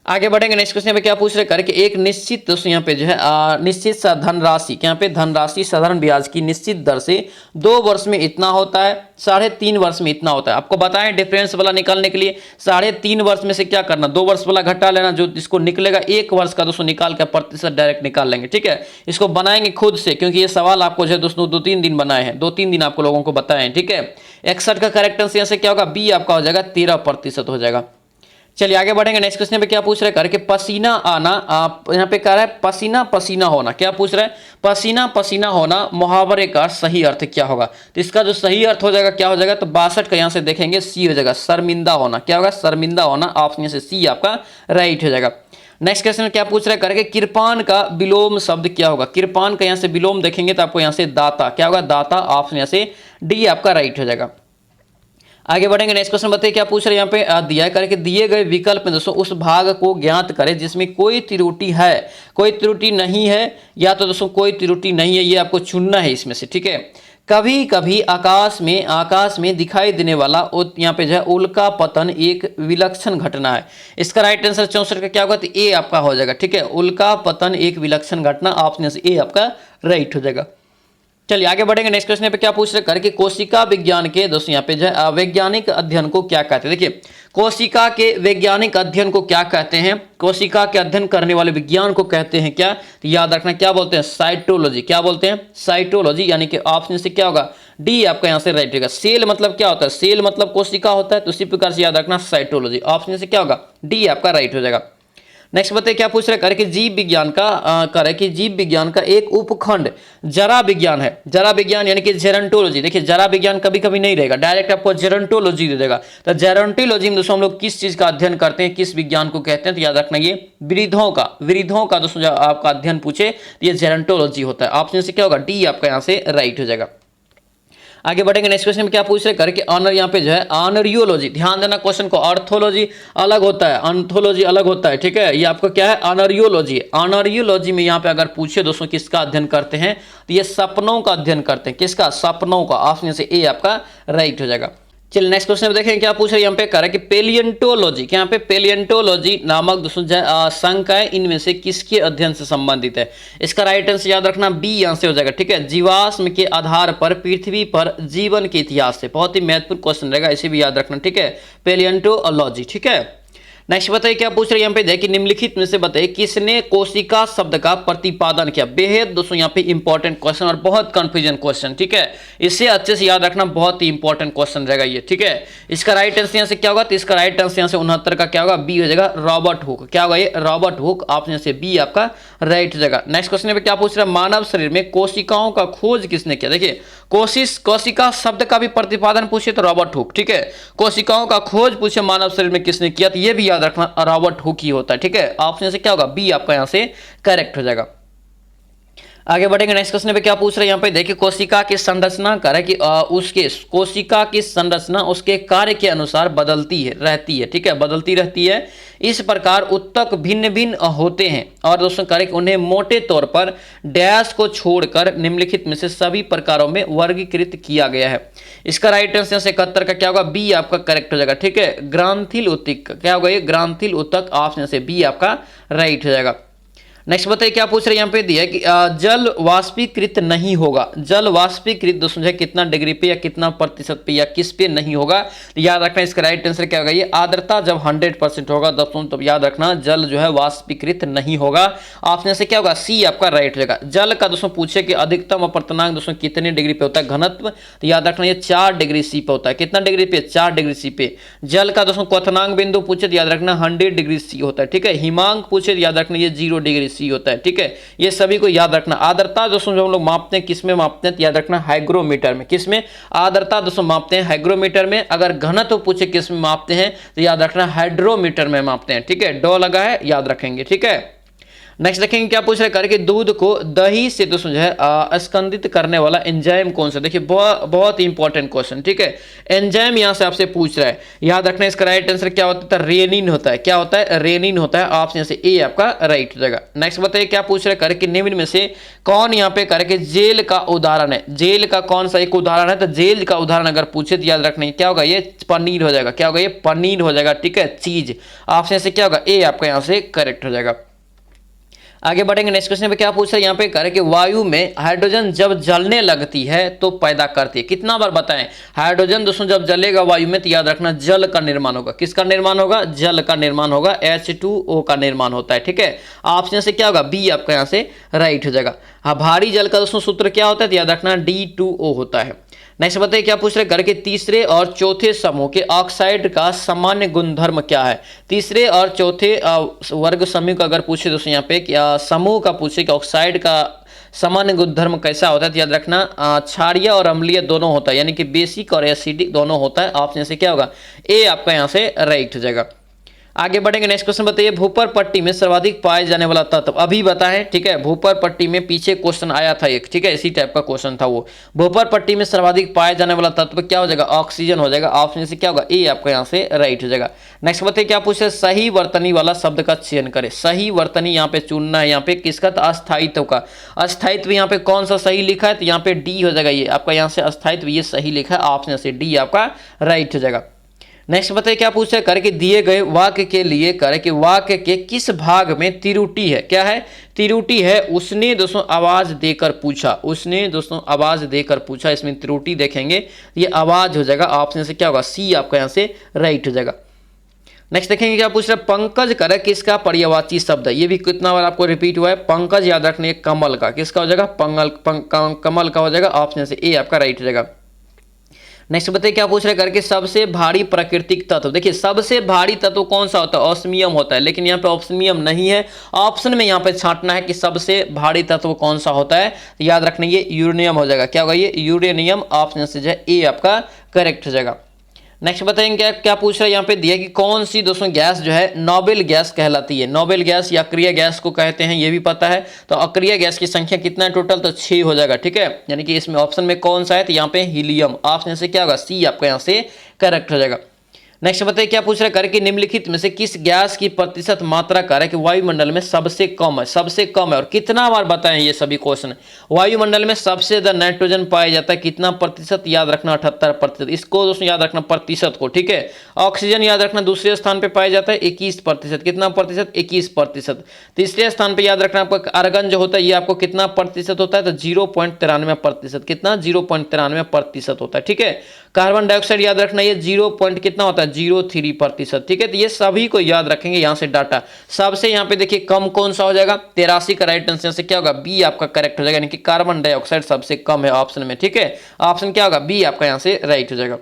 आगे बढ़ेंगे, नेक्स्ट क्वेश्चन पे क्या पूछ रहे करके एक निश्चित दोस्तों यहाँ पे जो है निश्चित धनराशि, यहाँ पे धनराशि साधारण ब्याज की निश्चित दर से 2 वर्ष में इतना होता है, 3.5 वर्ष में इतना होता है। आपको बताएं डिफरेंस वाला निकालने के लिए 3.5 वर्ष में से क्या करना, 2 वर्ष वाला घटा लेना, जो इसको निकलेगा 1 वर्ष का दोस्तों निकाल कर प्रतिशत डायरेक्ट निकाल लेंगे, ठीक है। इसको बनाएंगे खुद से क्योंकि ये सवाल आपको जो है दोस्तों 2-3 दिन बनाए हैं, 2-3 दिन आपको लोगों को बताए हैं, ठीक है। 61 का करेक्ट आंसर यहाँ से क्या होगा, बी आपका हो जाएगा 13% हो जाएगा। चलिए आगे बढ़ेंगे, नेक्स्ट क्वेश्चन पे क्या पूछ रहे हैं करके पसीना आना, यहाँ पे कह रहा है पसीना पसीना होना, क्या पूछ रहा है, पसीना पसीना होना मुहावरे का सही अर्थ क्या होगा। तो इसका जो सही अर्थ हो जाएगा क्या हो जाएगा, तो 62 का यहाँ से देखेंगे सी हो जाएगा, शर्मिंदा होना, क्या होगा, शर्मिंदा होना। ऑप्शन से सी आपका राइट हो जाएगा। नेक्स्ट क्वेश्चन क्या पूछ रहे हैं करके कृपान का विलोम शब्द क्या होगा। कृपान का यहाँ से विलोम देखेंगे तो आपको यहाँ से दाता, क्या होगा, दाता। ऑप्शन यहाँ से डी आपका राइट हो जाएगा। आगे बढ़ेंगे, नेक्स्ट क्वेश्चन बताइए क्या पूछ रहे हैं यहाँ पे दिया है करके दिए गए विकल्प में दोस्तों उस भाग को ज्ञात करें जिसमें कोई त्रुटि है, कोई त्रुटि नहीं है, या तो दोस्तों कोई त्रुटि नहीं है, ये आपको चुनना है इसमें से, ठीक है। कभी कभी आकाश में दिखाई देने वाला यहाँ पे जो है उल्का पतन एक विलक्षण घटना है। इसका राइट आंसर 64 का क्या होगा, तो ए आपका हो जाएगा, ठीक है। उल्का पतन एक विलक्षण घटना, ऑप्शन से ए आपका राइट हो जाएगा। चलिए आगे बढ़ेंगे, नेक्स्ट क्वेश्चन पे क्या पूछ रहे करके कोशिका विज्ञान के दोस्तों यहाँ पे जो है वैज्ञानिक अध्ययन को क्या कहते हैं। देखिए कोशिका के वैज्ञानिक अध्ययन को क्या कहते हैं, कोशिका के अध्ययन करने वाले विज्ञान को कहते हैं क्या, तो याद रखना क्या बोलते हैं, साइटोलॉजी। क्या बोलते हैं, साइटोलॉजी, यानी कि ऑप्शन से क्या होगा, डी आपका यहाँ से राइट होगा। सेल मतलब क्या होता है, सेल मतलब कोशिका होता है, तो उसी प्रकार से याद रखना साइटोलॉजी। ऑप्शन से क्या होगा, डी आपका राइट हो जाएगा। नेक्स्ट बताइए क्या पूछ रहे हैं कि जीव विज्ञान का जीव विज्ञान का एक उपखंड जरा विज्ञान है। जरा विज्ञान यानी कि जेरंटोलॉजी। देखिए जरा विज्ञान कभी कभी नहीं रहेगा, डायरेक्ट आपको जेरंटोलॉजी दे देगा। तो जेरंटोलॉजी में दोस्तों हम लोग किस चीज का अध्ययन करते हैं, किस विज्ञान को कहते हैं, तो याद रखना ये वृद्धों का दोस्तों जब आपका अध्ययन पूछे तो ये जेरंटोलॉजी होता है। ऑप्शन से क्या होगा, डी आपका यहाँ से राइट हो जाएगा। आगे बढ़ेंगे, नेक्स्ट क्वेश्चन में क्या पूछ रहे करके ऑनर यहाँ पे जो है ऑनरियोलॉजी। ध्यान देना क्वेश्चन को, ऑर्थोलॉजी अलग होता है, ऑन्थोलॉजी अलग होता है, ठीक है। ये आपको क्या है, ऑनरियोलॉजी। ऑनरियोलॉजी में यहाँ पे अगर पूछे दोस्तों किसका अध्ययन करते हैं, तो ये सपनों का अध्ययन करते हैं। किसका, सपनों का। ऑप्शन से ए आपका राइट हो जाएगा। चलिए नेक्स्ट क्वेश्चन में देखें क्या पूछ रहे हैं यहाँ पे कर कि पेलियंटोलॉजी, यहाँ पे पेलियंटोलॉजी नामक दोस्तों संकाय इनमें से किसके अध्ययन से संबंधित है। इसका राइट आंसर याद रखना बी आंसर हो जाएगा, ठीक है। जीवाश्म के आधार पर पृथ्वी पर जीवन के इतिहास से, बहुत ही महत्वपूर्ण क्वेश्चन रहेगा, इसे भी याद रखना, ठीक है, पेलियंटोलॉजी, ठीक है। नेक्स्ट बताइए क्या पूछ रहे हैं यहाँ पे, देखिए निम्नलिखित में से बताइए किसने कोशिका शब्द का प्रतिपादन किया। बेहद दोस्तों यहाँ पे इंपॉर्टेंट क्वेश्चन और बहुत कंफ्यूजन क्वेश्चन, ठीक है। इसे अच्छे से याद रखना, बहुत ही इंपॉर्टेंट क्वेश्चन रहेगा ये, ठीक है। इसका राइट आंसर यहाँ से क्या होगा, तो इसका राइट आंसर यहाँ से 69 का क्या होगा, बी हो जाएगा, रॉबर्ट हुक। क्या होगा ये, रॉबर्ट हुक। ऑप्शन से बी आपका राइट हो जाएगा। नेक्स्ट क्वेश्चन पे क्या पूछ रहा है, मानव शरीर में कोशिकाओं का खोज किसने किया। देखिए कोशिका शब्द का भी प्रतिपादन पूछे तो रॉबर्ट हुक, ठीक है। कोशिकाओं का खोज पूछे मानव शरीर में किसने किया, तो ये भी याद रखना रॉबर्ट हुक ही होता है, ठीक है। ऑप्शन से क्या होगा, बी आपका यहाँ से करेक्ट हो जाएगा। आगे बढ़ेंगे नेक्स्ट क्वेश्चन पे क्या पूछ रहे हैं यहाँ पे देखिए कोशिका की संरचना करे कि उसके कोशिका की संरचना उसके कार्य के अनुसार बदलती है रहती है, ठीक है, बदलती रहती है। इस प्रकार उत्तक भिन्न भिन्न होते हैं और दोस्तों करे कि उन्हें मोटे तौर पर डैश को छोड़कर निम्नलिखित में से सभी प्रकारों में वर्गीकृत किया गया है। इसका राइट आंसर 71 का क्या होगा, बी आपका करेक्ट हो जाएगा, ठीक है। ग्रांथिल उत्तक क्या होगा, ये ग्रांथिल उत्तक ऑप्शन से बी आपका राइट हो जाएगा। नेक्स्ट बताइए क्या पूछ रहे हैं यहाँ पे दिया कि जल वाष्पीकृत नहीं होगा। जल वाष्पीकृत दोस्तों जो कितना डिग्री पे या कितना प्रतिशत पे या किस पे नहीं होगा, तो याद रखना इसका राइट आंसर क्या होगा, ये आर्द्रता जब 100% होगा दोस्तों तब याद रखना जल जो है वाष्पीकृत नहीं होगा। ऑप्शन से क्या होगा, सी आपका राइट हो जाएगा। जल का दोस्तों पूछे कि अधिकतम अपर्तनांक दोस्तों कितने डिग्री पे होता है घनत्व, तो याद रखना ये 4 डिग्री सी पे होता है। कितना डिग्री पे, 4 डिग्री सी पे। जल का दोस्तों क्वथनांक बिंदु पूछे तो याद रखना 100 डिग्री सी होता है, ठीक है। हिमांक पूछे तो याद रखना ये 0 डिग्री सी होता है, ठीक है। ये सभी को याद रखना। आर्द्रता दोस्तों जो हम लोग मापते हैं किस में मापते हैं, तो याद रखना हाइग्रोमीटर में। किस में, आर्द्रता दोस्तों मापते हैं हाइग्रोमीटर में। अगर घनत्व पूछे किस में मापते हैं तो याद रखना हाइड्रोमीटर में मापते हैं, ठीक है। डॉ लगा है याद रखेंगे, ठीक है। नेक्स्ट देखेंगे क्या पूछ रहे हैं करके दूध को दही से दोस्तों जो है स्कंदित करने वाला एंजाइम कौन सा। देखिए बहुत इंपॉर्टेंट क्वेश्चन, ठीक है। एंजाइम यहां से आपसे पूछ रहा है, याद रखना इसका राइट आंसर क्या होता है, रेनिन होता है। क्या होता है, रेनिन होता है। ऑप्शन से ए आपका राइट हो जाएगा। नेक्स्ट बताइए क्या पूछ रहे हैं करके निम्न में से कौन यहाँ पे करके जेल का उदाहरण है। जेल का कौन सा एक उदाहरण है, तो जेल का उदाहरण अगर पूछे तो याद रखना क्या होगा, ये पनीर हो जाएगा। क्या होगा, ये पनीर हो जाएगा, ठीक है, चीज। ऑप्शन से क्या होगा, ए आपका यहाँ से करेक्ट हो जाएगा। आगे बढ़ेंगे नेक्स्ट क्वेश्चन पे क्या पूछ रहे हैं यहाँ पे करे कि वायु में हाइड्रोजन जब जलने लगती है तो पैदा करती है। कितना बार बताएं, हाइड्रोजन दोस्तों जब जलेगा वायु में तो याद रखना जल का निर्माण होगा। किसका निर्माण होगा, जल का निर्माण होगा। H2O का निर्माण होता है, ठीक है। ऑप्शन से क्या होगा, बी आपका यहाँ से राइट हो जाएगा। हाँ, भारी जल का दोस्तों सूत्र क्या होता है, तो याद रखना D2O होता है। नेक्स्ट बताइए क्या पूछ रहे घर के तीसरे और चौथे समूह के ऑक्साइड का सामान्य गुणधर्म क्या है। तीसरे और चौथे वर्ग समूह का अगर पूछे दोस्तों यहाँ पे क्या समूह का पूछे कि ऑक्साइड का सामान्य गुणधर्म कैसा होता है, तो याद रखना क्षारीय और अम्लीय दोनों होता है, यानी कि बेसिक और एसिडिक दोनों होता है। ऑप्शन से क्या होगा, ए आपका यहाँ से राइट हो जाएगा। आगे बढ़ेंगे नेक्स्ट क्वेश्चन बताइए भूपर पट्टी में सर्वाधिक पाए जाने वाला तत्व। अभी बताएं, ठीक है। भूपर पट्टी में पीछे क्वेश्चन आया था एक, ठीक है, इसी टाइप का क्वेश्चन था वो। भूपर पट्टी में सर्वाधिक पाए जाने वाला तत्व क्या हो जाएगा, ऑक्सीजन हो जाएगा। ऑप्शन से क्या होगा, ए आपका यहाँ से राइट हो जाएगा। नेक्स्ट बताइए क्या पूछ रहे, सही वर्तनी वाला शब्द का चयन करें। सही वर्तनी यहाँ पे चुनना है, यहाँ पे किसका, तो अस्थायित्व का। अस्थायित्व यहाँ पे कौन सा सही लिखा है, तो यहाँ पे डी हो जाएगा। ये आपका यहाँ से अस्थायित्व ये सही लिखा है। ऑप्शन से डी आपका राइट हो जाएगा। नेक्स्ट बताइए क्या पूछा है करके दिए गए वाक्य के लिए करे कि वाक्य के किस भाग में त्रुटि है। क्या है, त्रुटि है। उसने दोस्तों आवाज देकर पूछा। उसने दोस्तों आवाज देकर पूछा, इसमें त्रुटि देखेंगे ये आवाज हो जाएगा। ऑप्शन से क्या होगा, सी आपका यहाँ से राइट हो जाएगा। नेक्स्ट देखेंगे क्या पूछ रहा है पंकज करे किसका पर्यायवाची शब्द है। ये भी कितना बार आपको रिपीट हुआ है। पंकज याद रखने कमल का, किसका हो जाएगा, कमल का हो जाएगा। ऑप्शन से ए आपका राइट हो जाएगा। नेक्स्ट बताइए क्या पूछ रहे करके सबसे भारी प्राकृतिक तत्व। देखिए सबसे भारी तत्व कौन सा होता है, ऑस्मियम होता है, लेकिन यहाँ पे ऑस्मियम नहीं है। ऑप्शन में यहाँ पे छांटना है कि सबसे भारी तत्व कौन सा होता है, तो याद रखना ये यूरेनियम हो जाएगा। क्या होगा, ये यूरेनियम। ऑप्शन से जो है ए आपका करेक्ट हो जाएगा। नेक्स्ट बताएंगे क्या क्या पूछ रहा है यहाँ पे दिया कि कौन सी दोस्तों गैस जो है नोबेल गैस कहलाती है। नोबेल गैस या अक्रिय गैस को कहते हैं, ये भी पता है। तो अक्रिय गैस की संख्या कितना है टोटल, तो 6 हो जाएगा, ठीक है। यानी कि इसमें ऑप्शन में कौन सा है, तो यहाँ पे हीलियम। ऑप्शन से क्या होगा, सी आपका यहाँ से करेक्ट हो जाएगा। नेक्स्ट बताइए क्या पूछ रहा है करके निम्नलिखित में से किस गैस की प्रतिशत मात्रा कार्य कि वायुमंडल में सबसे कम है। सबसे कम है, और कितना बार बताएं ये सभी क्वेश्चन। वायुमंडल में सबसे ज्यादा नाइट्रोजन पाया जाता है, कितना प्रतिशत, याद रखना 78%। इसको दोस्तों याद रखना प्रतिशत को, ठीक है। ऑक्सीजन याद रखना दूसरे स्थान पे पाया जाता है 21%। कितना प्रतिशत, 21%। तीसरे स्थान पे याद रखना आपका आर्गन जो होता है ये आपको कितना प्रतिशत होता है, तो 0.93%। कितना, 0.93% होता है, ठीक है। कार्बन डाइऑक्साइड याद रखना ये 0 कितना होता है, 0.03%, ठीक है। तो ये सभी को याद रखेंगे यहाँ से डाटा। सबसे यहाँ पे देखिए कम कौन सा हो जाएगा, 83 का राइट आंसर से क्या होगा, बी आपका करेक्ट हो जाएगा। यानी कि कार्बन डाइऑक्साइड सबसे कम है ऑप्शन में, ठीक है। ऑप्शन क्या होगा, बी आपका यहाँ से राइट हो जाएगा।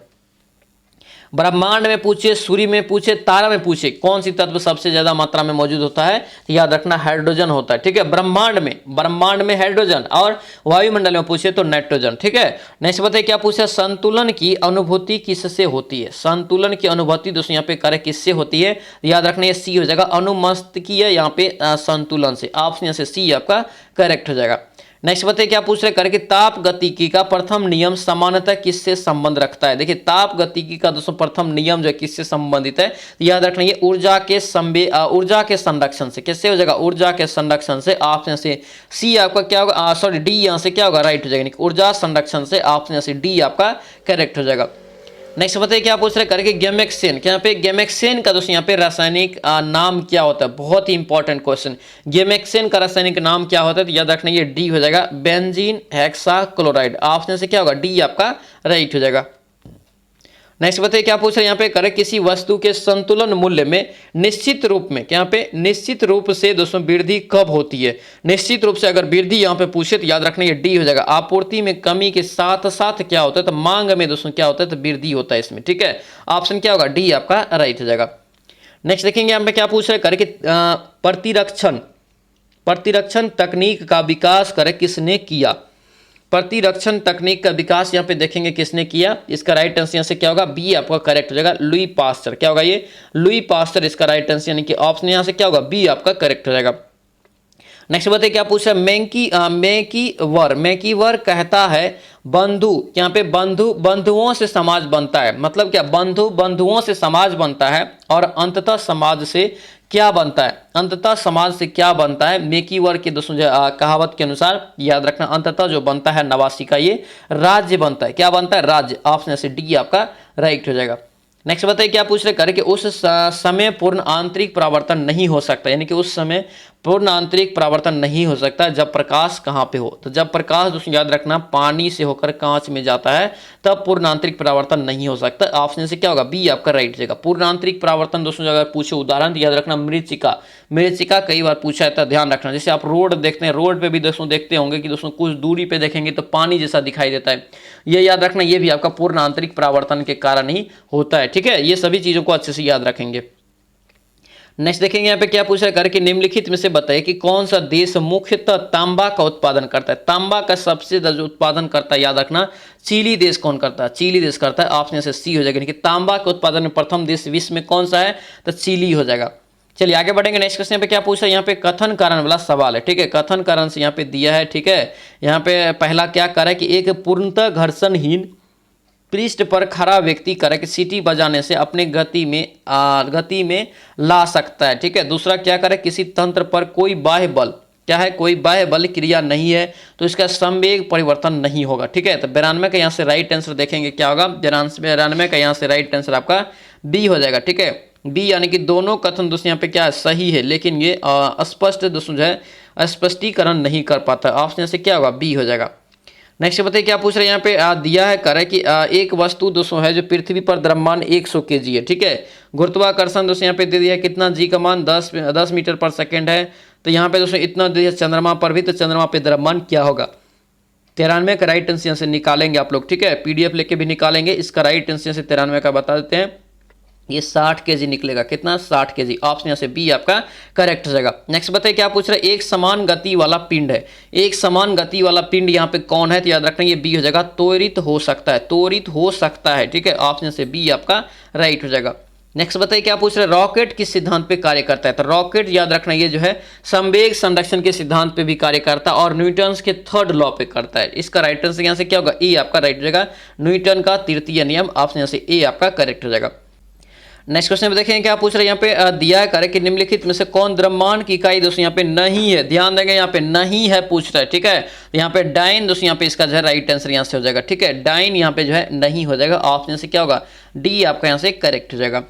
ब्रह्मांड में पूछे, सूर्य में पूछे, तारा में पूछे, कौन सी तत्व सबसे ज्यादा मात्रा में मौजूद होता है, तो याद रखना हाइड्रोजन होता है, ठीक है। ब्रह्मांड में हाइड्रोजन, और वायुमंडल में पूछे तो नाइट्रोजन, ठीक है। नेक्स्ट बताइए क्या पूछे संतुलन की अनुभूति किससे होती है। संतुलन की अनुभूति दोस्तों यहाँ पे कार्य किससे होती है, याद रखना ये सी हो जाएगा, अनुमस्तिष्कीय यहाँ पे संतुलन से। ऑप्शन से सी आपका करेक्ट हो जाएगा। नेक्स्ट बताइए क्या पूछ रहे करके ताप गतिकी का प्रथम नियम सामान्यतः किससे संबंध रखता है। देखिए ताप गतिकी का दोस्तों प्रथम नियम जो है किससे संबंधित है, याद रखना ये ऊर्जा के संरक्षण से। किससे हो जाएगा, ऊर्जा के संरक्षण से। ऑप्शन से सी आपका क्या होगा, सॉरी डी यहाँ से क्या होगा, राइट हो जाएगा, ऊर्जा संरक्षण से। ऑप्शन से डी आपका करेक्ट हो जाएगा। नेक्स्ट बताइए क्या पूछ रहे करके गैमेक्सेन, क्या यहाँ पे गैमेक्सेन का दोस्तों यहाँ पे रासायनिक नाम क्या होता है, बहुत ही इंपॉर्टेंट क्वेश्चन। गैमेक्सेन का रासायनिक नाम क्या होता है, तो याद रखना ये डी हो जाएगा, बेंजीन हेक्साक्लोराइड। ऑप्शन से क्या होगा, डी आपका राइट हो जाएगा। नेक्स्ट बताइए क्या पूछ रहे हैं यहाँ पे करें किसी वस्तु के संतुलन मूल्य में निश्चित रूप में, क्या यहाँ पे निश्चित रूप से दोस्तों वृद्धि कब होती है। निश्चित रूप से अगर वृद्धि यहाँ पे पूछे तो याद रखना ये डी हो जाएगा। आपूर्ति में कमी के साथ साथ क्या होता है, तो मांग में दोस्तों क्या होता है, तो वृद्धि होता है इसमें, ठीक है। ऑप्शन क्या होगा, डी आपका राइट हो जाएगा। नेक्स्ट देखेंगे यहाँ पे क्या पूछ रहे करें कि प्रतिरक्षण तकनीक का विकास करें किसने किया। प्रतिरक्षण तकनीक का विकास यहाँ पे देखेंगे किसने किया, इसका राइट आंसर यहाँ से क्या होगा, बी आपका करेक्ट हो जाएगा, लुई पास्चर। क्या होगा ये, लुई पास्चर इसका राइट आंसर, यानी कि ऑप्शन यहाँ से क्या होगा, बी आपका करेक्ट हो जाएगा। नेक्स्ट बताइए क्या पूछा, मैकीवर कहता है बंधु, यहाँ पे बंधुओं से समाज बनता है, मतलब क्या, बंधुओं से समाज बनता है और अंततः समाज से क्या बनता है, अंततः समाज से क्या बनता है। मैकीवर के दोस्तों कहावत के अनुसार याद रखना अंततः जो बनता है नवासी का ये राज्य बनता है। क्या बनता है, राज्य। ऑप्शन से डी आपका राइट हो जाएगा। नेक्स्ट बताइए क्या पूछ रहे करें कि उस समय पूर्ण आंतरिक परावर्तन नहीं हो सकता, यानी कि उस समय पूर्ण आंतरिक परावर्तन नहीं हो सकता जब प्रकाश कहाँ पे हो, तो जब प्रकाश दोस्तों याद रखना पानी से होकर कांच में जाता है तब पूर्ण आंतरिक परावर्तन नहीं हो सकता। ऑप्शन से क्या होगा, बी आपका राइट हो जाएगा। पूर्ण आंतरिक परावर्तन दोस्तों अगर पूछे उदाहरण तो याद रखना मृत्तिका कई बार पूछा है, तो ध्यान रखना। जैसे आप रोड देखते हैं, रोड पे भी दोस्तों देखते होंगे कि दोस्तों कुछ दूरी पे देखेंगे तो पानी जैसा दिखाई देता है, ये याद रखना, ये भी आपका पूर्ण आंतरिक परावर्तन के कारण ही होता है, ठीक है। ये सभी चीजों को अच्छे से याद रखेंगे। नेक्स्ट देखेंगे यहाँ पे क्या पूछा है करके निम्नलिखित में से बताइए कि कौन सा देश मुख्यतः तांबा का उत्पादन करता है। तांबा का सबसे ज्यादा उत्पादन करता है, याद रखना चिली देश कौन करता है, चिली देश करता है। ऑप्शन से सी हो जाएगा, कि तांबा के उत्पादन में प्रथम देश विश्व में कौन सा है, तो चिली हो जाएगा। चलिए आगे बढ़ेंगे। नेक्स्ट क्वेश्चन पे क्या पूछा है, यहाँ पे कथन कारण वाला सवाल है, ठीक है। कथन कारण से यहाँ पे दिया है, ठीक है। यहाँ पे पहला क्या कर है कि एक पूर्णतः घर्षणहीन पृष्ठ पर खड़ा व्यक्ति करे कि सीटी बजाने से अपने गति में ला सकता है, ठीक है। दूसरा क्या करे, किसी तंत्र पर कोई बाह्य बल, क्या है, कोई बाह्य बल क्रिया नहीं है तो इसका संवेग परिवर्तन नहीं होगा, ठीक है। तो 92 का यहाँ से राइट आंसर देखेंगे क्या होगा, 92 का यहाँ से राइट आंसर आपका बी हो जाएगा, ठीक है। बी यानी कि दोनों कथन दोस्तों यहाँ पे क्या है, सही है, लेकिन ये स्पष्ट दोस्तों जो है स्पष्टीकरण नहीं कर पाता। ऑप्शन से क्या होगा, बी हो जाएगा। नेक्स्ट बताइए क्या पूछ रहे हैं, यहाँ पे दिया है करे कि एक वस्तु दोस्तों है जो पृथ्वी पर द्रव्यमान 100 kg है, ठीक है। गुरुत्वाकर्षण दोस्तों यहाँ पे दे दिया है कितना, जी का मान 10 मीटर पर सेकंड है। तो यहाँ पे दोस्तों इतना दे दिया चंद्रमा पर भी, तो चंद्रमा पे द्रव्यमान क्या होगा। 93 का राइट आंसर से निकालेंगे आप लोग, ठीक है। पीडीएफ लेके भी निकालेंगे, इसका राइट आंसर से 93 का बता देते हैं, ये 60 kg निकलेगा। कितना, 60 kg। ऑप्शन यहाँ से बी आपका करेक्ट हो जाएगा। नेक्स्ट बताइए क्या पूछ रहे हैं, एक समान गति वाला पिंड है, एक समान गति वाला पिंड यहाँ पे कौन है, तो याद रखना ये बी हो जाएगा, त्वरित हो सकता है, त्वरित हो सकता है, ठीक है। ऑप्शन से बी आपका राइट हो जाएगा। नेक्स्ट बताइए क्या पूछ रहे हैं, रॉकेट किस सिद्धांत पे कार्य करता है, तो रॉकेट याद रखना ये जो है संवेग संरक्षण के सिद्धांत पे भी कार्य करता है और न्यूटन के थर्ड लॉ पे करता है। इसका राइट आंसर यहाँ से क्या होगा, ए आपका राइट हो जाएगा, न्यूटन का तृतीय नियम। ऑप्शन यहाँ से ए आपका करेक्ट हो जाएगा। नेक्स्ट क्वेश्चन में देखेंगे क्या पूछ रहे हैं, यहाँ पे दिया है कि निम्नलिखित में से कौन द्रव्यमान की इकाई दोस्तों यहाँ पे नहीं है। ध्यान देंगे यहाँ पे नहीं है पूछ रहा है, ठीक है। यहाँ पे डाइन दोस्तों यहाँ पे इसका जो है राइट आंसर यहाँ से हो जाएगा, ठीक है। डाइन यहाँ पे जो है नहीं हो जाएगा। ऑप्शन से क्या होगा, डी आपका यहाँ से करेक्ट हो जाएगा।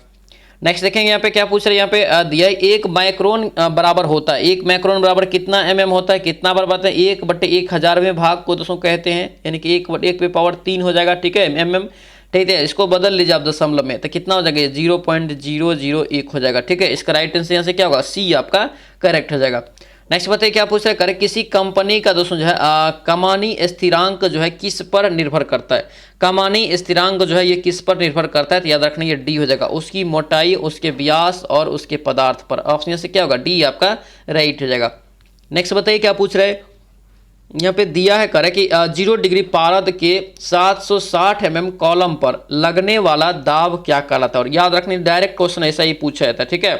नेक्स्ट देखेंगे यहाँ पे क्या पूछ रहे हैं, यहाँ पे दिया है 1 माइक्रोन बराबर होता है, 1 माइक्रोन बराबर कितना mm होता है, कितना बराबर है 1/1000वें भाग को दोस्तों कहते हैं, यानी कि 1 पे पावर 3 हो जाएगा, ठीक है, mm, ठीक है। इसको बदल लीजिए आप दशमलव में, तो कितना हो जाएगा, 0.001 हो जाएगा, ठीक है। इसका राइट आंसर यहाँ से क्या होगा, सी आपका करेक्ट हो जाएगा। नेक्स्ट बताइए क्या पूछ रहे हैं, करें किसी कंपनी का दोस्तों जो है कमानी स्थिरांक जो है किस पर निर्भर करता है। कमानी स्थिरांक जो है ये किस पर निर्भर करता है, तो याद रखना ये डी हो जाएगा, उसकी मोटाई, उसके व्यास और उसके पदार्थ पर। ऑप्शन से क्या होगा, डी आपका राइट हो जाएगा। नेक्स्ट बताइए क्या पूछ रहे हैं, यहाँ पे दिया है करे कि 0 डिग्री पारद के 760 mm कॉलम पर लगने वाला दाब क्या कहलाता है। और याद रखने डायरेक्ट क्वेश्चन ऐसा ही पूछा जाता है, ठीक है।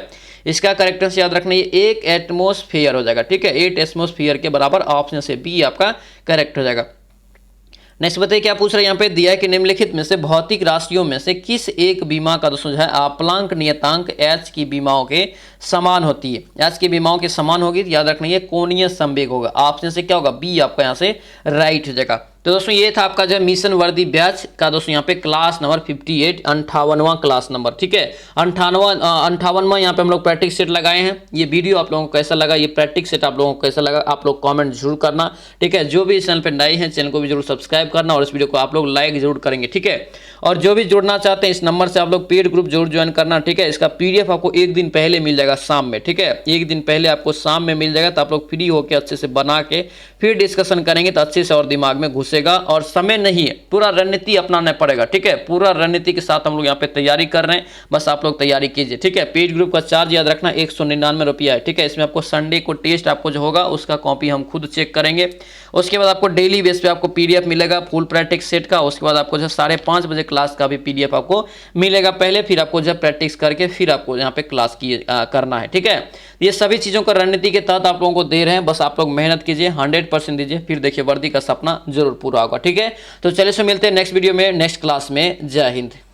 इसका करेक्ट याद रखना ये 1 एटमोस्फेयर हो जाएगा, ठीक है, 8 एटमोस्फेयर के बराबर, ऑप्शन से बी आपका करेक्ट हो जाएगा। नेक्स्ट बताइए क्या पूछ रहे हैं यहाँ पे, दिया है कि निम्नलिखित में से भौतिक राशियों में से किस एक बीमा का दोस्तों जो है अप्लांक नियतांक एच की बीमाओं के समान होती है। एच की बीमाओं के समान होगी तो याद रखना ये कोणीय संवेग होगा, ऑप्शन से क्या होगा, बी आपका यहाँ से राइट हो जाएगा। तो दोस्तों ये था आपका जो है मिशन वर्दी बैच का दोस्तों यहाँ पे क्लास नंबर 58, 58वां क्लास नंबर, ठीक है, 58वां यहाँ पे हम लोग प्रैक्टिस सेट लगाए हैं। ये वीडियो आप लोगों को कैसा लगा, ये प्रैक्टिस सेट आप लोगों को कैसा लगा, आप लोग कमेंट जरूर करना, ठीक है। जो भी इस चैनल पे नए हैं चैनल को भी जरूर सब्सक्राइब करना और इस वीडियो को आप लोग लाइक जरूर करेंगे, ठीक है। और जो भी जुड़ना चाहते हैं इस नंबर से आप लोग पेड ग्रुप जरूर ज्वाइन करना, ठीक है। इसका PDF आपको एक दिन पहले मिल जाएगा शाम में, ठीक है, एक दिन पहले आपको शाम में मिल जाएगा, तो आप लोग फ्री होकर अच्छे से बना के फिर डिस्कशन करेंगे तो अच्छे से और दिमाग में घुसेगा और समय नहीं है, पूरा रणनीति अपनाना पड़ेगा, ठीक है। पूरा रणनीति के साथ हम लोग यहाँ पे तैयारी कर रहे हैं, बस आप लोग तैयारी कीजिए, ठीक है। पेड ग्रुप का चार्ज याद रखना 199 रुपया है, ठीक है। इसमें आपको संडे को टेस्ट आपको जो होगा उसका कॉपी हम खुद चेक करेंगे। उसके बाद आपको डेली बेस पे आपको PDF मिलेगा फुल प्रैक्टिस सेट का। उसके बाद आपको जो 5:30 बजे क्लास का भी PDF आपको मिलेगा पहले, फिर आपको जब प्रैक्टिस करके फिर आपको यहाँ पे क्लास करना है, ठीक है। ये सभी चीज़ों को रणनीति के तहत आप लोगों को दे रहे हैं, बस आप लोग मेहनत कीजिए, 100% दीजिए, फिर देखिए वर्दी का सपना जरूर पूरा होगा, ठीक है। तो चलिए से मिलते हैं नेक्स्ट वीडियो में, नेक्स्ट क्लास में। जय हिंद।